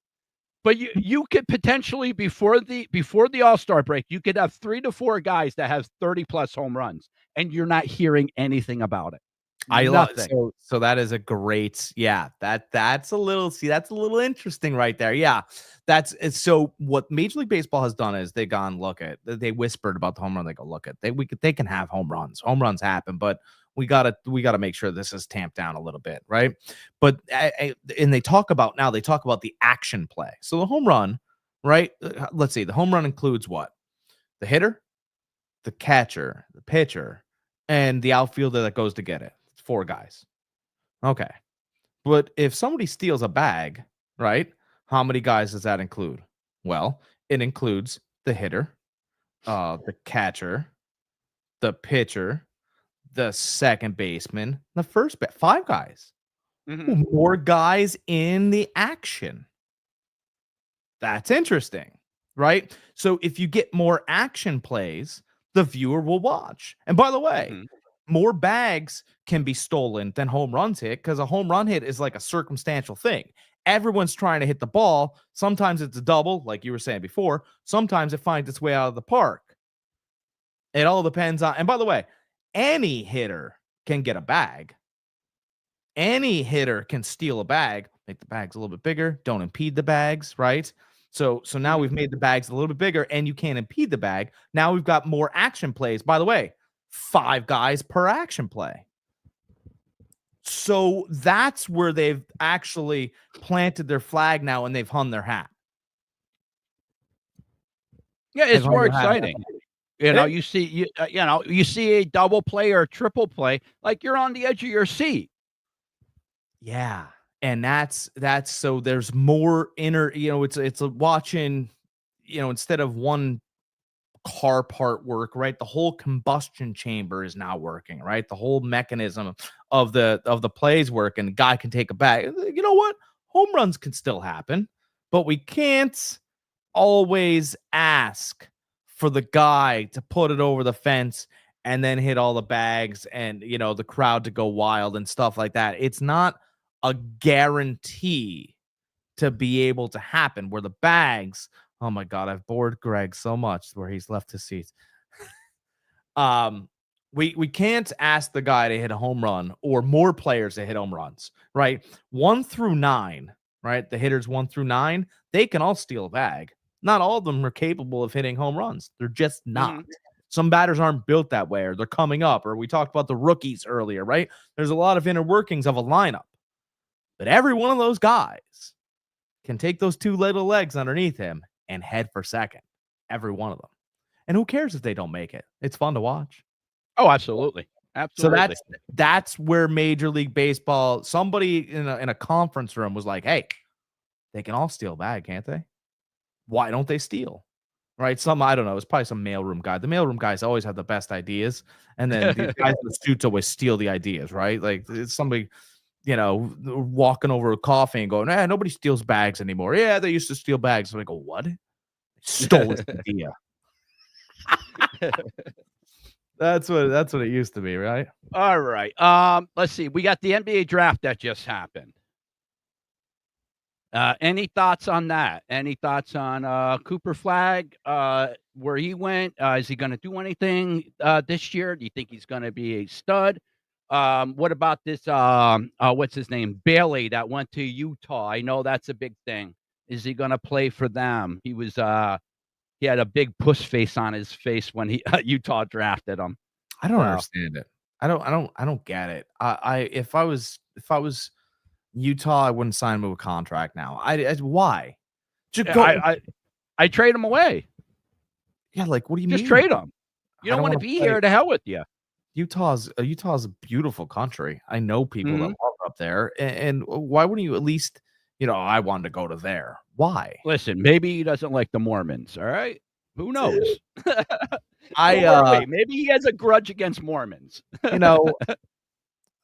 S3: But you could potentially before the All-Star break, you could have 3 to 4 guys that have 30 plus home runs, and you're not hearing anything about it.
S2: I love
S3: Nothing.
S2: so that is a great that's a little that's a little interesting right there. Yeah. So what Major League Baseball has done is they gone they whispered about the home run. They go look at they can have home runs. Home runs happen, but we gotta make sure this is tamped down a little bit, right? But and they talk about the action play. So the home run, right? Let's see, the home run includes what? The hitter, the catcher, the pitcher, and the outfielder that goes to get it. 4 guys. Okay. But if somebody steals a bag, right? How many guys does that include? Well, it includes the hitter, the catcher, the pitcher, the second baseman, the first 5 guys.
S3: Mhm.
S2: More guys in the action. That's interesting, right? So if you get more action plays, the viewer will watch. And by the way,
S3: Mhm.
S2: more bags can be stolen than home runs hit because a home run hit is like a circumstantial thing. Everyone's trying to hit the ball. Sometimes it's a double, like you were saying before. Sometimes it finds its way out of the park. It all depends on, and by the way, any hitter can get a bag. Any hitter can steal a bag, make the bags a little bit bigger, don't impede the bags, right? So now
S3: Mhm.
S2: we've made the bags a little bit bigger and you can't impede the bag. Now we've got more action plays. By the way, 5 guys per action play. So that's where they've actually planted their flag now and they've hung their hat.
S3: Yeah,
S2: They've
S3: it's
S2: hung
S3: more
S2: their hat.
S3: exciting.
S2: It is.
S3: You see a double play or a triple play, like you're on the edge of your seat.
S2: Yeah. And that's so there's more it's a watching, instead of one car part work, right? The whole combustion chamber is now working, right? The whole mechanism of the plays work, and the guy can take a bag. You know what? Home runs can still happen, but we can't always ask for the guy to put it over the fence and then hit all the bags and the crowd to go wild and stuff like that. It's not a guarantee to be able to happen where the bags. Oh my god, I've bored Greg so much where he's left his seat. um we can't ask the guy to hit a home run or more players to hit home runs, right? 1 through 9, right? The hitters 1 through 9, they can all steal a bag. Not all of them are capable of hitting home runs. They're just not.
S3: Mhm.
S2: Some batters aren't built that way, or they're coming up, or we talked about the rookies earlier, right? There's a lot of inner workings of a lineup. But every one of those guys can take those 2 little legs underneath him and head for second. Every one of them. And who cares if they don't make it? It's fun to watch.
S3: Oh, absolutely.
S2: So
S3: Absolutely.
S2: that's where Major League Baseball, somebody in a conference room was like, "Hey, they can all steal a bag, can't they? Why don't they steal?" Right? I don't know. It's probably some mailroom guy. The mailroom guys always have the best ideas, and then these guys in the suits always steal the ideas, right? Like it's somebody, walking over a coffee and going, nobody steals bags anymore. Yeah, they used to steal bags. So I go, what? Stole his idea. That's what it used to be, right?
S3: All right. Let's see. We got the NBA draft that just happened. Any thoughts on that? Any thoughts on Cooper Flag? Where he went? Is he going to do anything this year? Do you think he's going to be a stud? What about this? What's his name? Bailey that went to Utah. I know that's a big thing. Is he going to play for them? He had a big puss face on his face when Utah drafted him.
S2: I don't
S3: So,
S2: understand it. I don't get it. If I was Utah, I wouldn't sign him to a contract now. Why? Just
S3: yeah,
S2: go.
S3: I trade him away.
S2: Yeah, like what do you
S3: Just
S2: mean?
S3: trade him. You
S2: I
S3: don't
S2: don't
S3: want to
S2: want to
S3: be
S2: play.
S3: here. To hell with you.
S2: Utah's a beautiful country. I know people that
S3: Mhm.
S2: love up there, and why wouldn't you at least, I wanted to go to there. Why?
S3: Listen, maybe he doesn't like the Mormons, all right? Who knows?
S2: I
S3: Or wait, maybe he has a grudge against Mormons.
S2: you know,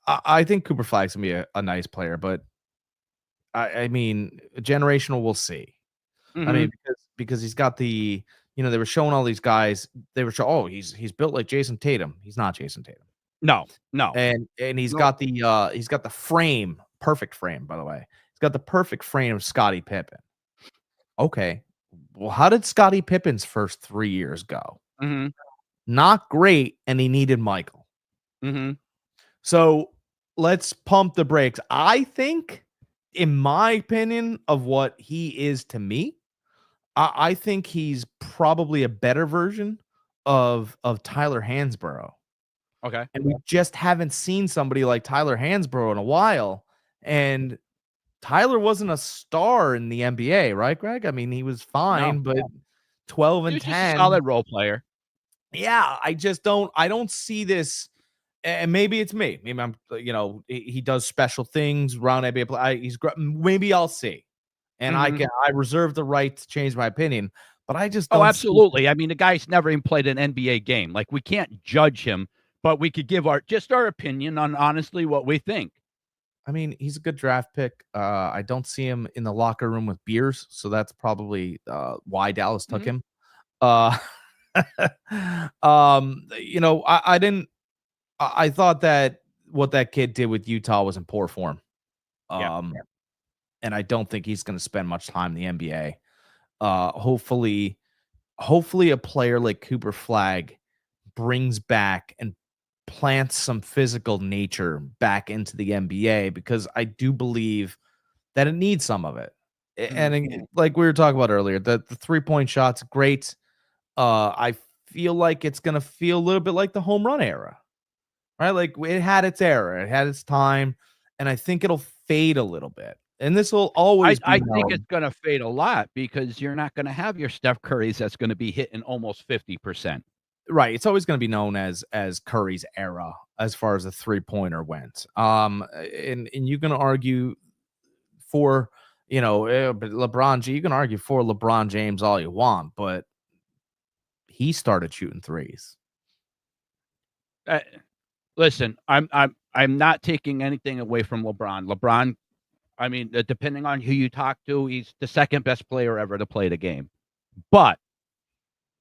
S2: I think Cooper Flag's gonna be a nice player, but I mean, generational, we'll see. I mean,
S3: Mhm.
S2: because he's got the, they were showing all these guys. They were showing, oh, he's built like Jason Tatum. He's not Jason Tatum,
S3: No, no.
S2: and he's
S3: No.
S2: got the frame, perfect frame. By the way, he's got the perfect frame of Scottie Pippen. Okay. Well, how did Scottie Pippen's first 3 years go?
S3: Mhm.
S2: Not great, and he needed Michael.
S3: Mhm.
S2: So, let's pump the brakes. I think, in my opinion of what he is to me, I think he's probably a better version of Tyler Hansborough,
S3: Okay.
S2: and we just haven't seen somebody like Tyler Hansborough in a while, and Tyler wasn't a star in the NBA, right, Greg? I mean, he was
S3: No.
S2: fine, but 12
S3: He
S2: and
S3: was just a
S2: 10.
S3: solid role player.
S2: Yeah, I don't see this, and maybe it's me. Maybe I'm, he does special things around NBA play. Maybe I'll see, and
S3: Mhm.
S2: I reserve the right to change my opinion, but I just
S3: Oh,
S2: don't see.
S3: absolutely. I mean, the guy's never even played an NBA game. Like, we can't judge him, but we could give our opinion on honestly what we think.
S2: I mean, he's a good draft pick. I don't see him in the locker room with beers, so that's probably why Dallas took
S3: Mhm.
S2: him. Uh, I didn't. I thought that what that kid did with Utah was in poor form.
S3: Yeah.
S2: Um, and I don't think he's going to spend much time in the NBA. Hopefully, a player like Cooper Flag brings back and plants some physical nature back into the NBA because I do believe that it needs some of it.
S3: Mhm.
S2: Like we were talking about earlier, the 3-point shot's great. I feel like it's gonna feel a little bit like the home run era, right? Like it had its era, it had its time, and I think it'll fade a little bit. And this will
S3: I
S2: always be
S3: I think it's
S2: known.
S3: gonna fade a lot because you're not gonna have your Steph Currys that's gonna be hitting almost 50%.
S2: Right, it's always gonna be known as Curry's era as far as the three-pointer went. And you can argue for, but you can argue for LeBron James all you want, but he started shooting threes.
S3: Uh, Listen, I'm not taking anything away from LeBron. LeBron, I mean, depending on who you talk to, he's the second best player ever to play the game. But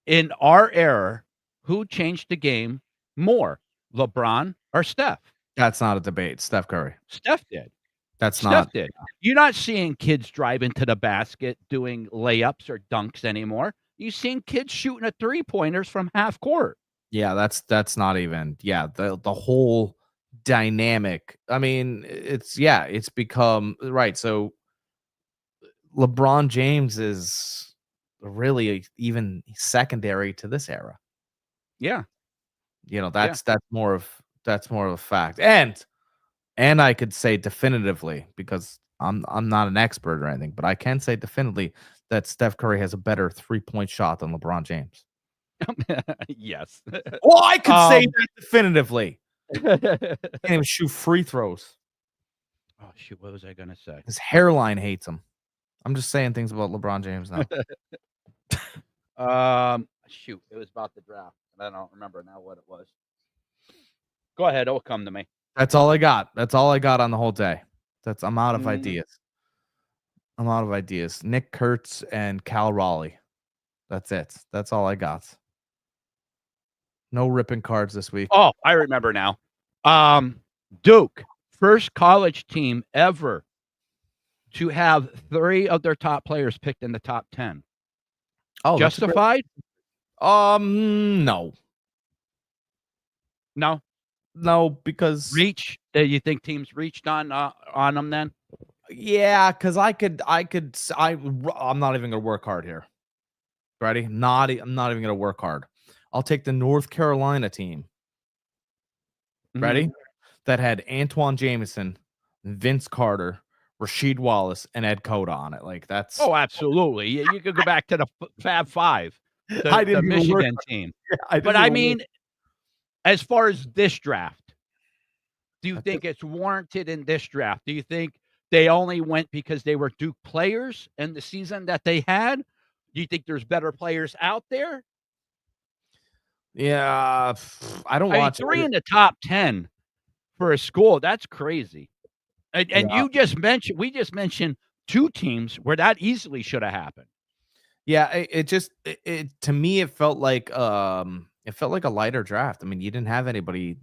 S3: in our era, who changed the game more, LeBron or Steph?
S2: That's not a debate. Steph Curry.
S3: Steph did.
S2: That's not.
S3: Steph did. You're not seeing kids drive into the basket doing layups or dunks anymore. You've seen kids shooting at three-pointers from half court.
S2: Yeah, that's not even. Yeah, the whole dynamic. I mean, it's become right. So LeBron James is really even secondary to this era.
S3: Yeah, yeah.
S2: That's more of a fact. And I could say definitively because I'm not an expert or anything, but I can say definitively that Steph Curry has a better 3-point shot than LeBron James.
S3: Yes.
S2: Well, I could say
S3: Um
S2: that definitively.
S3: Oh,
S2: Can't even shoot free throws.
S3: shoot, what was I gonna say?
S2: His hairline hates him. I'm just saying things about LeBron James now.
S3: Shoot, it was about the draft, and I don't remember now what it was. Go ahead, it'll come to me.
S2: That's all I got. That's all I got on the whole day. I'm out of
S3: Mm,
S2: ideas. I'm out of ideas. Nick Kurtz and Cal Raleigh. That's it. That's all I got. No ripping cards this week.
S3: oh, I remember now. Duke, first college team ever to have 3 of their top players picked in the top 10.
S2: Oh, that's a great.
S3: Justified?
S2: No.
S3: No.
S2: No, because
S3: Reach? You think teams reached on them then?
S2: yeah, because I'm not even gonna work hard here. Ready? I'm not even gonna work hard. I'll take the North Carolina team.
S3: Mhm.
S2: Ready? That had Antoine Jameson, Vince Carter, Rasheed Wallace, and Ed Cota on it. Like that's
S3: Oh, absolutely. You could go back to the Fab 5,
S2: I
S3: the
S2: didn't even work.
S3: Michigan team.
S2: I
S3: But
S2: didn't
S3: I
S2: even work.
S3: mean, as far as this draft, do you
S2: I thi-
S3: think it's warranted in this draft? Do you think they only went because they were Duke players and the season that they had? Do you think there's better players out there?
S2: Yeah, I don't
S3: I mean,
S2: watch
S3: 3
S2: it.
S3: in the top 10 for a school, that's crazy. And
S2: Yeah.
S3: we just mentioned 2 teams where that easily should have happened.
S2: Yeah, it to me it felt like a lighter draft. I mean, you didn't have anybody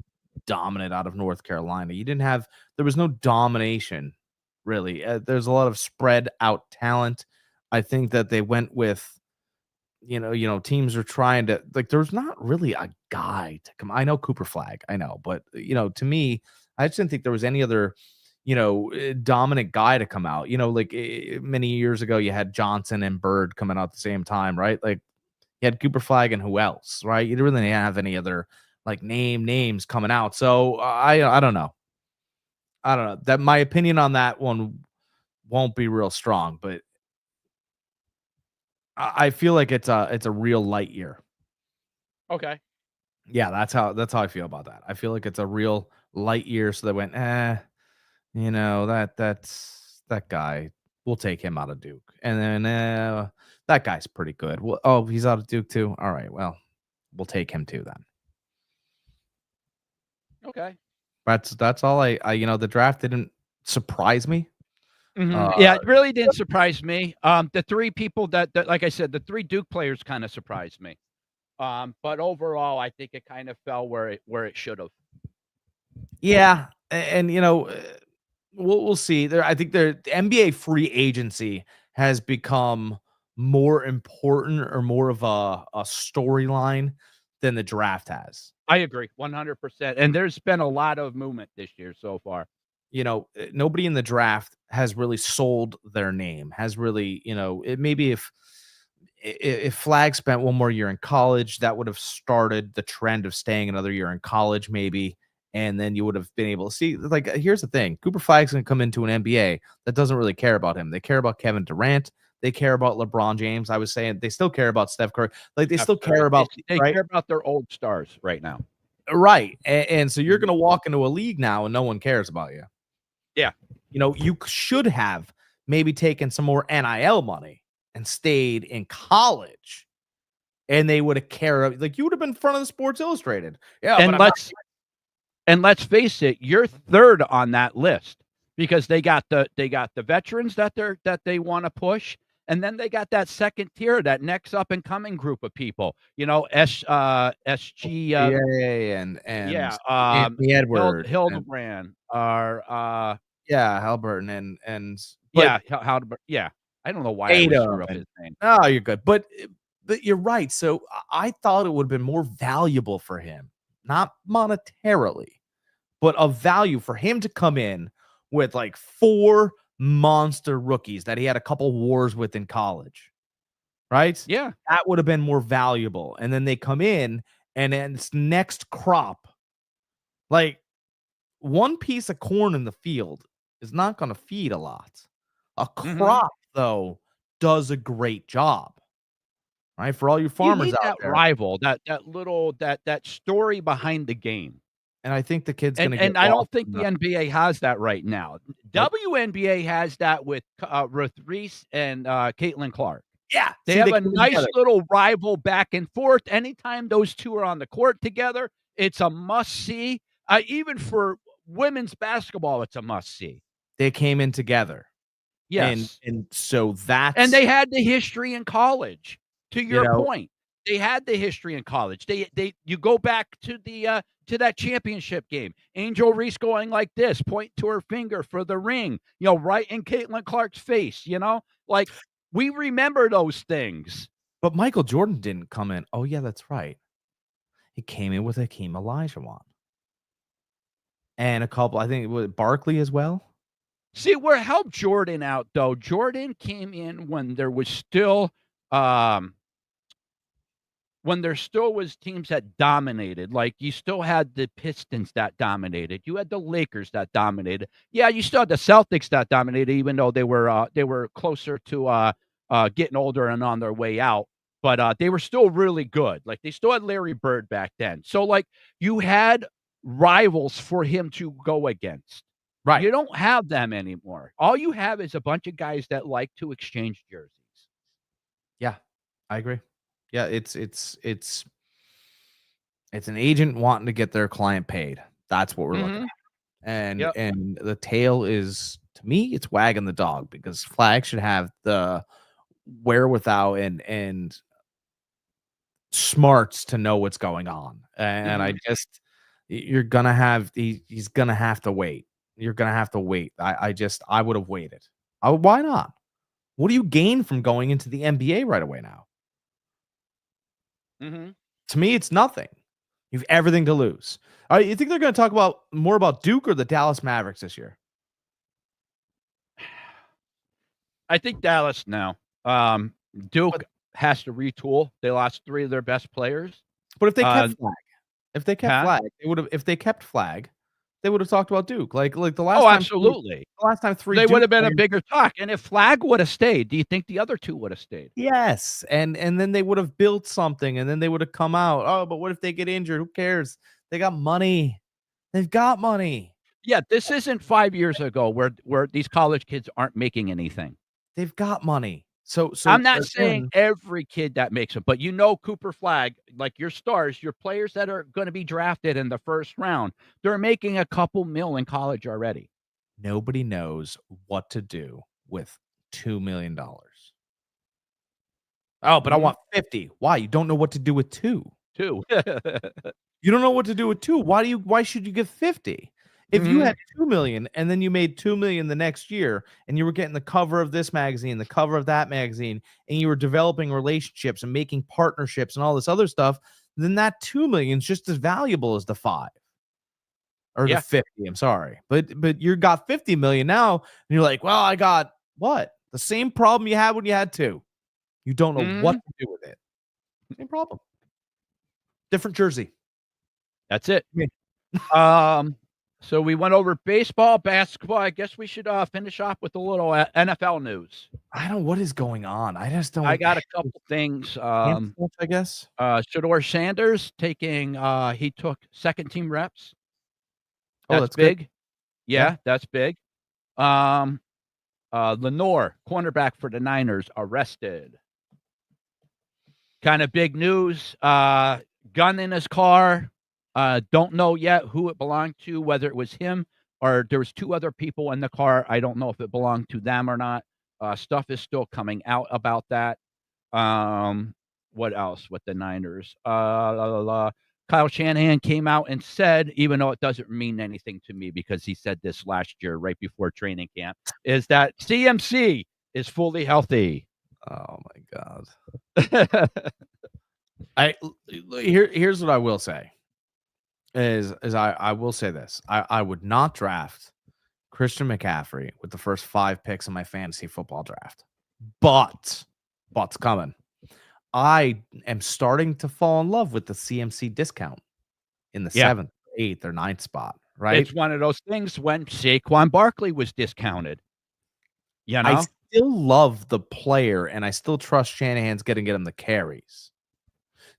S2: dominant out of North Carolina. There was no domination really. There's a lot of spread out talent. I think that they went with, teams are trying to like. There's not really a guy to come. I know Cooper Flag, I know, but to me, I just didn't think there was any other, dominant guy to come out. Like many years ago, you had Johnson and Bird coming out at the same time, right? Like you had Cooper Flag and who else, right? You didn't really have any other like names coming out. So I don't know. I don't know. That my opinion on that one won't be real strong, but I feel like it's a real light year.
S3: Okay.
S2: Yeah, that's how I feel about that. I feel like it's a real light year. So they went, that's that guy. We'll take him out of Duke, and then that guy's pretty good. Well, oh, he's out of Duke too. All right, well, we'll take him too then.
S3: Okay.
S2: That's all the draft didn't surprise me.
S3: Yeah, it really didn't surprise me. The three people that like I said, the three Duke players kind of surprised me. But overall, I think it kind of fell where it should have.
S2: Yeah, and we'll see. I think the NBA free agency has become more important or more of a storyline than the draft has.
S3: I agree 100%. And there's been a lot of movement this year so far.
S2: Nobody in the draft has really sold their name, has really, maybe if Flag spent one more year in college, that would have started the trend of staying another year in college, maybe. And then you would have been able to see, like, here's the thing. Cooper Flag's going to come into an NBA that doesn't really care about him. They care about Kevin Durant. They care about LeBron James. I was saying they still care about Steph Curry. Like, they still care about,
S3: they
S2: right?
S3: care about their old stars right now.
S2: Right. And so you're going to walk into a league now and no one cares about you.
S3: Yeah.
S2: You should have maybe taken some more NIL money and stayed in college, and they would have cared. Like, you would have been in front of the Sports Illustrated. Yeah,
S3: and let's face it, you're third on that list because they got the veterans that they want to push, and then they got that second tier, that next up and coming group of people. SG
S2: and Anthony Edwards,
S3: Hildebrand,
S2: Halburton
S3: Hildebrand. Yeah, I don't know why I always screw up his name.
S2: Oh, you're good, but you're right. So I thought it would have been more valuable for him, not monetarily, but of value for him to come in with like 4 monster rookies that he had a couple wars with in college, right?
S3: Yeah,
S2: that would have been more valuable. And then they come in, and then it's next crop, like one piece of corn in the field is not going to feed a lot. A crop, though, does a great job. Right, for all you farmers out
S3: that
S2: there.
S3: Rival, that little that story behind the game.
S2: And I think the kid's going to get.
S3: And I don't think the NBA has that right now. Nope. WNBA has that with Reese and Caitlin Clark.
S2: Yeah,
S3: they have a nice little rival back and forth. Anytime those two are on the court together, it's a must see. Even for women's basketball, it's a must see.
S2: They came in together.
S3: Yes,
S2: and so that's,
S3: and they had the history in college. To your point, they had the history in college. You go back to the to that championship game. Angel Reese going like this, point to her finger for the ring, right in Caitlin Clark's face. Like, we remember those things.
S2: But Michael Jordan didn't come in. Oh yeah, that's right. He came in with Hakeem Olajuwon and a couple. I think it was Barkley as well.
S3: See, where helped Jordan out though. Jordan came in when there was still. When there still was teams that dominated, like you still had the Pistons that dominated. You had the Lakers that dominated. Yeah, you still had the Celtics that dominated, even though they were closer to getting older and on their way out. But they were still really good. Like, they still had Larry Bird back then. So, like, you had rivals for him to go against.
S2: Right.
S3: You don't have them anymore. All you have is a bunch of guys that like to exchange jerseys.
S2: Yeah, I agree. Yeah, it's an agent wanting to get their client paid. That's what we're looking at. And the tail is, to me, it's wagging the dog, because Flag should have the wherewithal and smarts to know what's going on. And I just, he's gonna have to wait. You're gonna have to wait. I would have waited. Why not? What do you gain from going into the NBA right away now?
S3: Mm-hmm.
S2: To me, it's nothing. You have everything to lose. You think they're going to talk about more about Duke or the Dallas Mavericks this year?
S3: I think Dallas now. Duke has to retool. They lost 3 of their best players.
S2: But if they
S3: Uh,
S2: kept Flag,
S3: huh?
S2: they would have. If they kept Flag, they would have talked about Duke. Like the
S3: Oh,
S2: last time,
S3: absolutely.
S2: the last time 3
S3: They would
S2: Duke
S3: have been a
S2: players.
S3: bigger talk. And if Flag would have stayed, do you think the other 2 would have stayed?
S2: Yes, and then they would have built something, and then they would have come out. Oh, but what if they get injured? Who cares? They got money. They've got money.
S3: Yeah, this isn't 5 years ago where these college kids aren't making anything.
S2: They've got money. So
S3: I'm not saying
S2: again,
S3: every kid that makes it, but Cooper Flag, like your stars, your players that are going to be drafted in the first round, they're making a couple mil in college already.
S2: nobody knows what to do with $2 million. Oh, but I want 50. Why? You don't know what to do with 2.
S3: Too.
S2: You don't know what to do with 2. Why should you give 50? If you
S3: Mhm.
S2: had 2 million and then you made 2 million the next year and you were getting the cover of this magazine, the cover of that magazine, and you were developing relationships and making partnerships and all this other stuff, then that 2 million is just as valuable as the 5 or
S3: Yeah.
S2: the 50. I'm sorry. But you got 50 million now and you're like, "Well, I got what? The same problem you had when you had 2." You don't know what
S3: Mhm.
S2: to do with it. Same problem. Different jersey.
S3: That's it.
S2: Yeah.
S3: So we went over baseball, basketball. I guess we should finish off with a little NFL news.
S2: I don't know what is going on. I just don't
S3: I got a couple things.
S2: camp stuff, I guess.
S3: Shador Sanders taking he took second team reps.
S2: Oh,
S3: That's
S2: that's good.
S3: big.
S2: Yeah.
S3: Yeah, that's big. Um Lenore, cornerback for the Niners, arrested. Kind of big news. Gun in his car. Don't know yet who it belonged to, whether it was him or there was 2 other people in the car. I don't know if it belonged to them or not. Stuff is still coming out about that. What else with the Niners? Kyle Shanahan came out and said, even though it doesn't mean anything to me because he said this last year right before training camp, is that CMC is fully healthy.
S2: Oh my god. Here's what I will say. I will say this. I would not draft Christian McCaffrey with the first 5 picks in my fantasy football draft. But's coming. I am starting to fall in love with the CMC discount in the
S3: Yeah.
S2: 7th, 8th, or 9th spot, right?
S3: It's one of those things when Saquon Barkley was discounted. You
S2: I
S3: know?
S2: still love the player, and I still trust Shanahan's gonna get him the carries.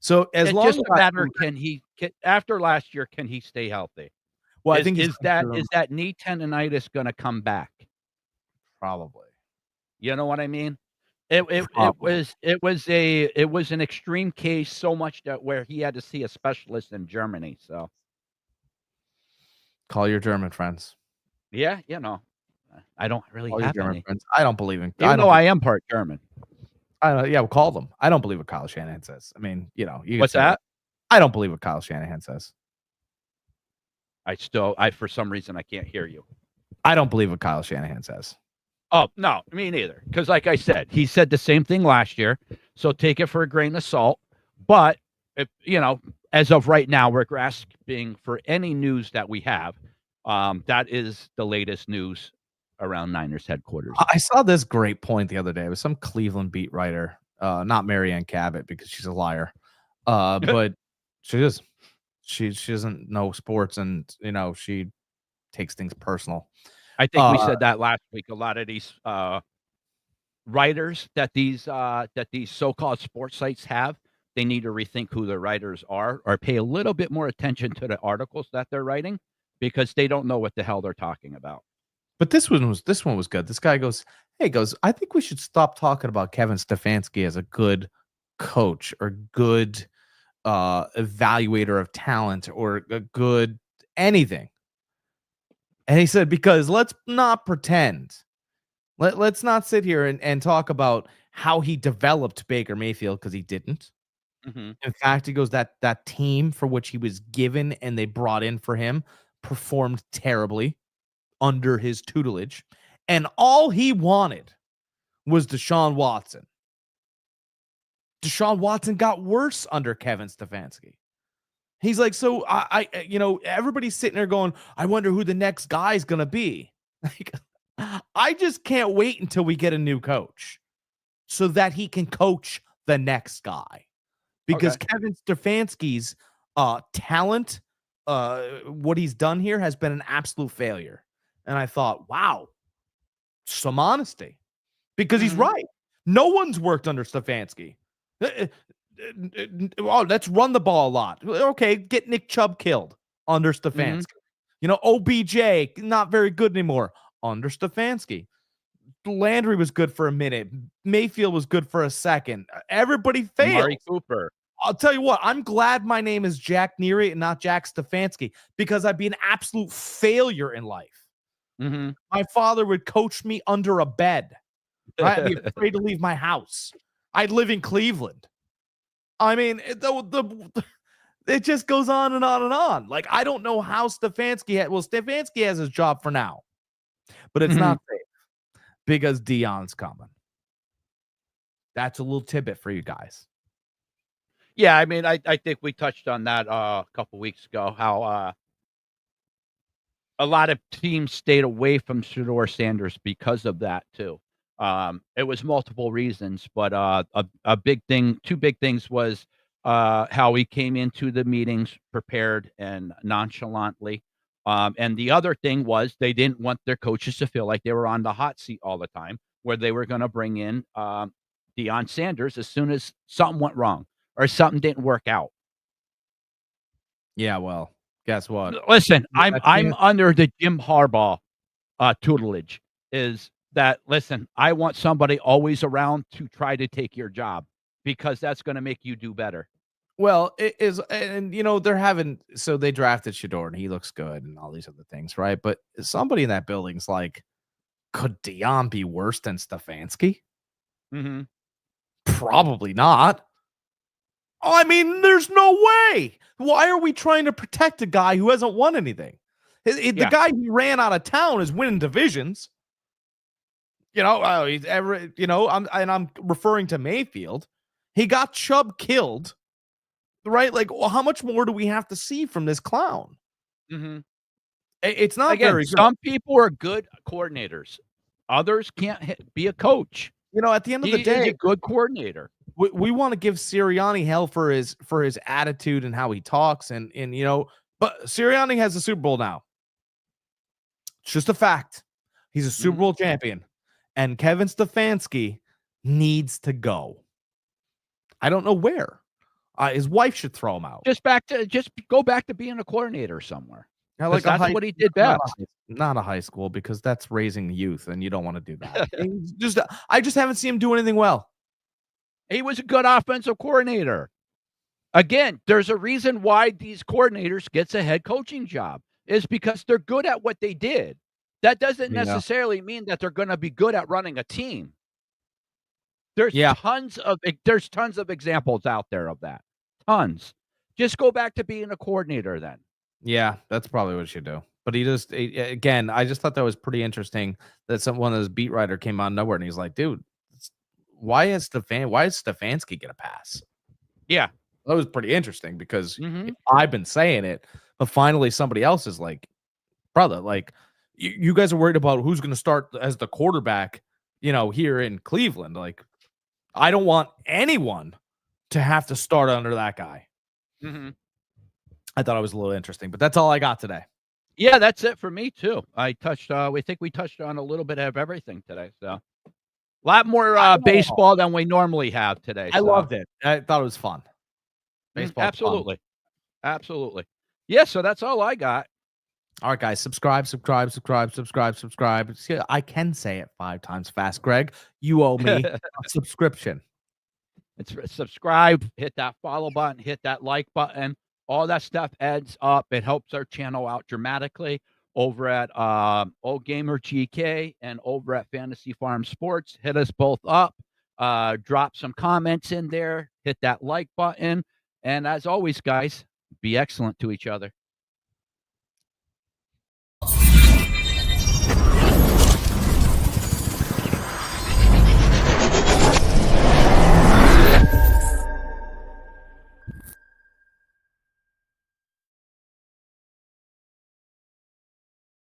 S2: So as
S3: It's
S2: long
S3: just
S2: as
S3: a matter, after last year, can he stay healthy?
S2: well, I think he's
S3: Is that knee tendonitis gonna come back?
S2: probably.
S3: You know what I mean? It
S2: Probably.
S3: was an extreme case so much that where he had to see a specialist in Germany, so
S2: Call your German friends.
S3: yeah, I don't really
S2: Call your
S3: have
S2: German
S3: any,
S2: friends. I don't believe in
S3: even though I am part German.
S2: I don't yeah, well, call them. I don't believe what Kyle Shanahan says. I mean, you could
S3: What's
S2: say that.
S3: that?
S2: I don't believe what Kyle Shanahan says.
S3: I for some reason, I can't hear you.
S2: I don't believe what Kyle Shanahan says.
S3: Oh, no, me neither. Because like I said, he said the same thing last year, so take it for a grain of salt. But, if, as of right now, we're grasping for any news that we have. That is the latest news around Niners headquarters.
S2: I saw this great point the other day. It was some Cleveland beat writer, not Marianne Cabot because she's a liar. But she is. She doesn't know sports and she takes things personal.
S3: I think we said that last week. A lot of these writers that these so-called sports sites have, they need to rethink who the writers are or pay a little bit more attention to the articles that they're writing because they don't know what the hell they're talking about.
S2: But this one was good. This guy goes, I think we should stop talking about Kevin Stefanski as a good coach or good evaluator of talent or a good anything. And he said, because let's not pretend. Let's not sit here and talk about how he developed Baker Mayfield because he didn't.
S3: Mm-hmm.
S2: In fact, he goes that team for which he was given and they brought in for him performed terribly under his tutelage. And all he wanted was Deshaun Watson. Deshaun Watson got worse under Kevin Stefanski. He's like, so everybody's sitting there going, I wonder who the next guy's going to be. Like, I just can't wait until we get a new coach so that he can coach the next guy. Because Kevin Stefanski's talent, what he's done here has been an absolute failure. And I thought, wow, some honesty. Because he's right. No one's worked under Stefanski. Oh, let's run the ball a lot. Okay, get Nick Chubb killed under Stefanski. OBJ, not very good anymore under Stefanski. Landry was good for a minute. Mayfield was good for a second. Everybody failed.
S3: Amari Cooper.
S2: I'll tell you what, I'm glad my name is Jack Neary and not Jack Stefanski, because I'd be an absolute failure in life. My father would coach me under a bed. Right? I'd be afraid to leave my house. I'd live in Cleveland. I mean, it just goes on and on and on. Like, I don't know how Stefanski has his job for now, but it's not safe because Deion's coming. That's a little tidbit for you guys.
S3: Yeah, I mean, I think we touched on that a couple weeks ago, how a lot of teams stayed away from Shedeur Sanders because of that too. It was multiple reasons, but a big thing, two big things was how he came into the meetings prepared and nonchalantly. And the other thing was they didn't want their coaches to feel like they were on the hot seat all the time, where they were going to bring in Deion Sanders as soon as something went wrong or something didn't work out.
S2: Yeah, well, guess what?
S3: Listen, I'm under the Jim Harbaugh tutelage. Is that, listen, I want somebody always around to try to take your job because that's going to make you do better.
S2: Well, it is, and so they drafted Shedeur and he looks good and all these other things, right? But somebody in that building's like, could Deion be worse than Stefanski? Probably not. I mean, there's no way. Why are we trying to protect a guy who hasn't won anything? The guy who ran out of town is winning divisions. I'm referring to Mayfield. He got Chubb killed, right? Like, well, how much more do we have to see from this clown? It's not very good.
S3: Some people are good coordinators. Others can't be a coach.
S2: At the end of the day,
S3: he's a good coordinator.
S2: We want to give Sirianni hell for his attitude and how he talks, but Sirianni has a Super Bowl now. It's just a fact. He's a Super Bowl champion. And Kevin Stefanski needs to go. I don't know where. His wife should throw him out.
S3: Just go back to being a coordinator somewhere.
S2: Like
S3: that's what he did best.
S2: Not a high school, because that's raising youth, and you don't want to do that. I just haven't seen him do anything well.
S3: He was a good offensive coordinator. Again, there's a reason why these coordinators gets a head coaching job, is because they're good at what they did. That doesn't necessarily mean that they're going to be good at running a team. There's tons of examples out there of that. Tons. Just go back to being a coordinator then.
S2: Yeah, that's probably what you should do. But again, I just thought that was pretty interesting that one of those beat writer came out of nowhere and he's like, dude, why is Stefanski get a pass?
S3: Yeah.
S2: That was pretty interesting because I've been saying it, but finally somebody else is like, brother, like, you guys are worried about who's going to start as the quarterback, here in Cleveland. Like, I don't want anyone to have to start under that guy. I thought it was a little interesting, but that's all I got today.
S3: Yeah, that's it for me too. We think we touched on a little bit of everything today. So a lot more baseball than we normally have today.
S2: I loved it. I thought it was fun. Baseball.
S3: Absolutely. Absolutely. Yeah. So that's all I got.
S2: All right, guys, subscribe. I can say it 5 times fast, Greg. You owe me a subscription.
S3: It's subscribe, hit that follow button, hit that like button. All that stuff adds up. It helps our channel out dramatically over at OldGamerGK and over at Fantasy Farm Sports. Hit us both up. Drop some comments in there. Hit that like button. And as always, guys, be excellent to each other.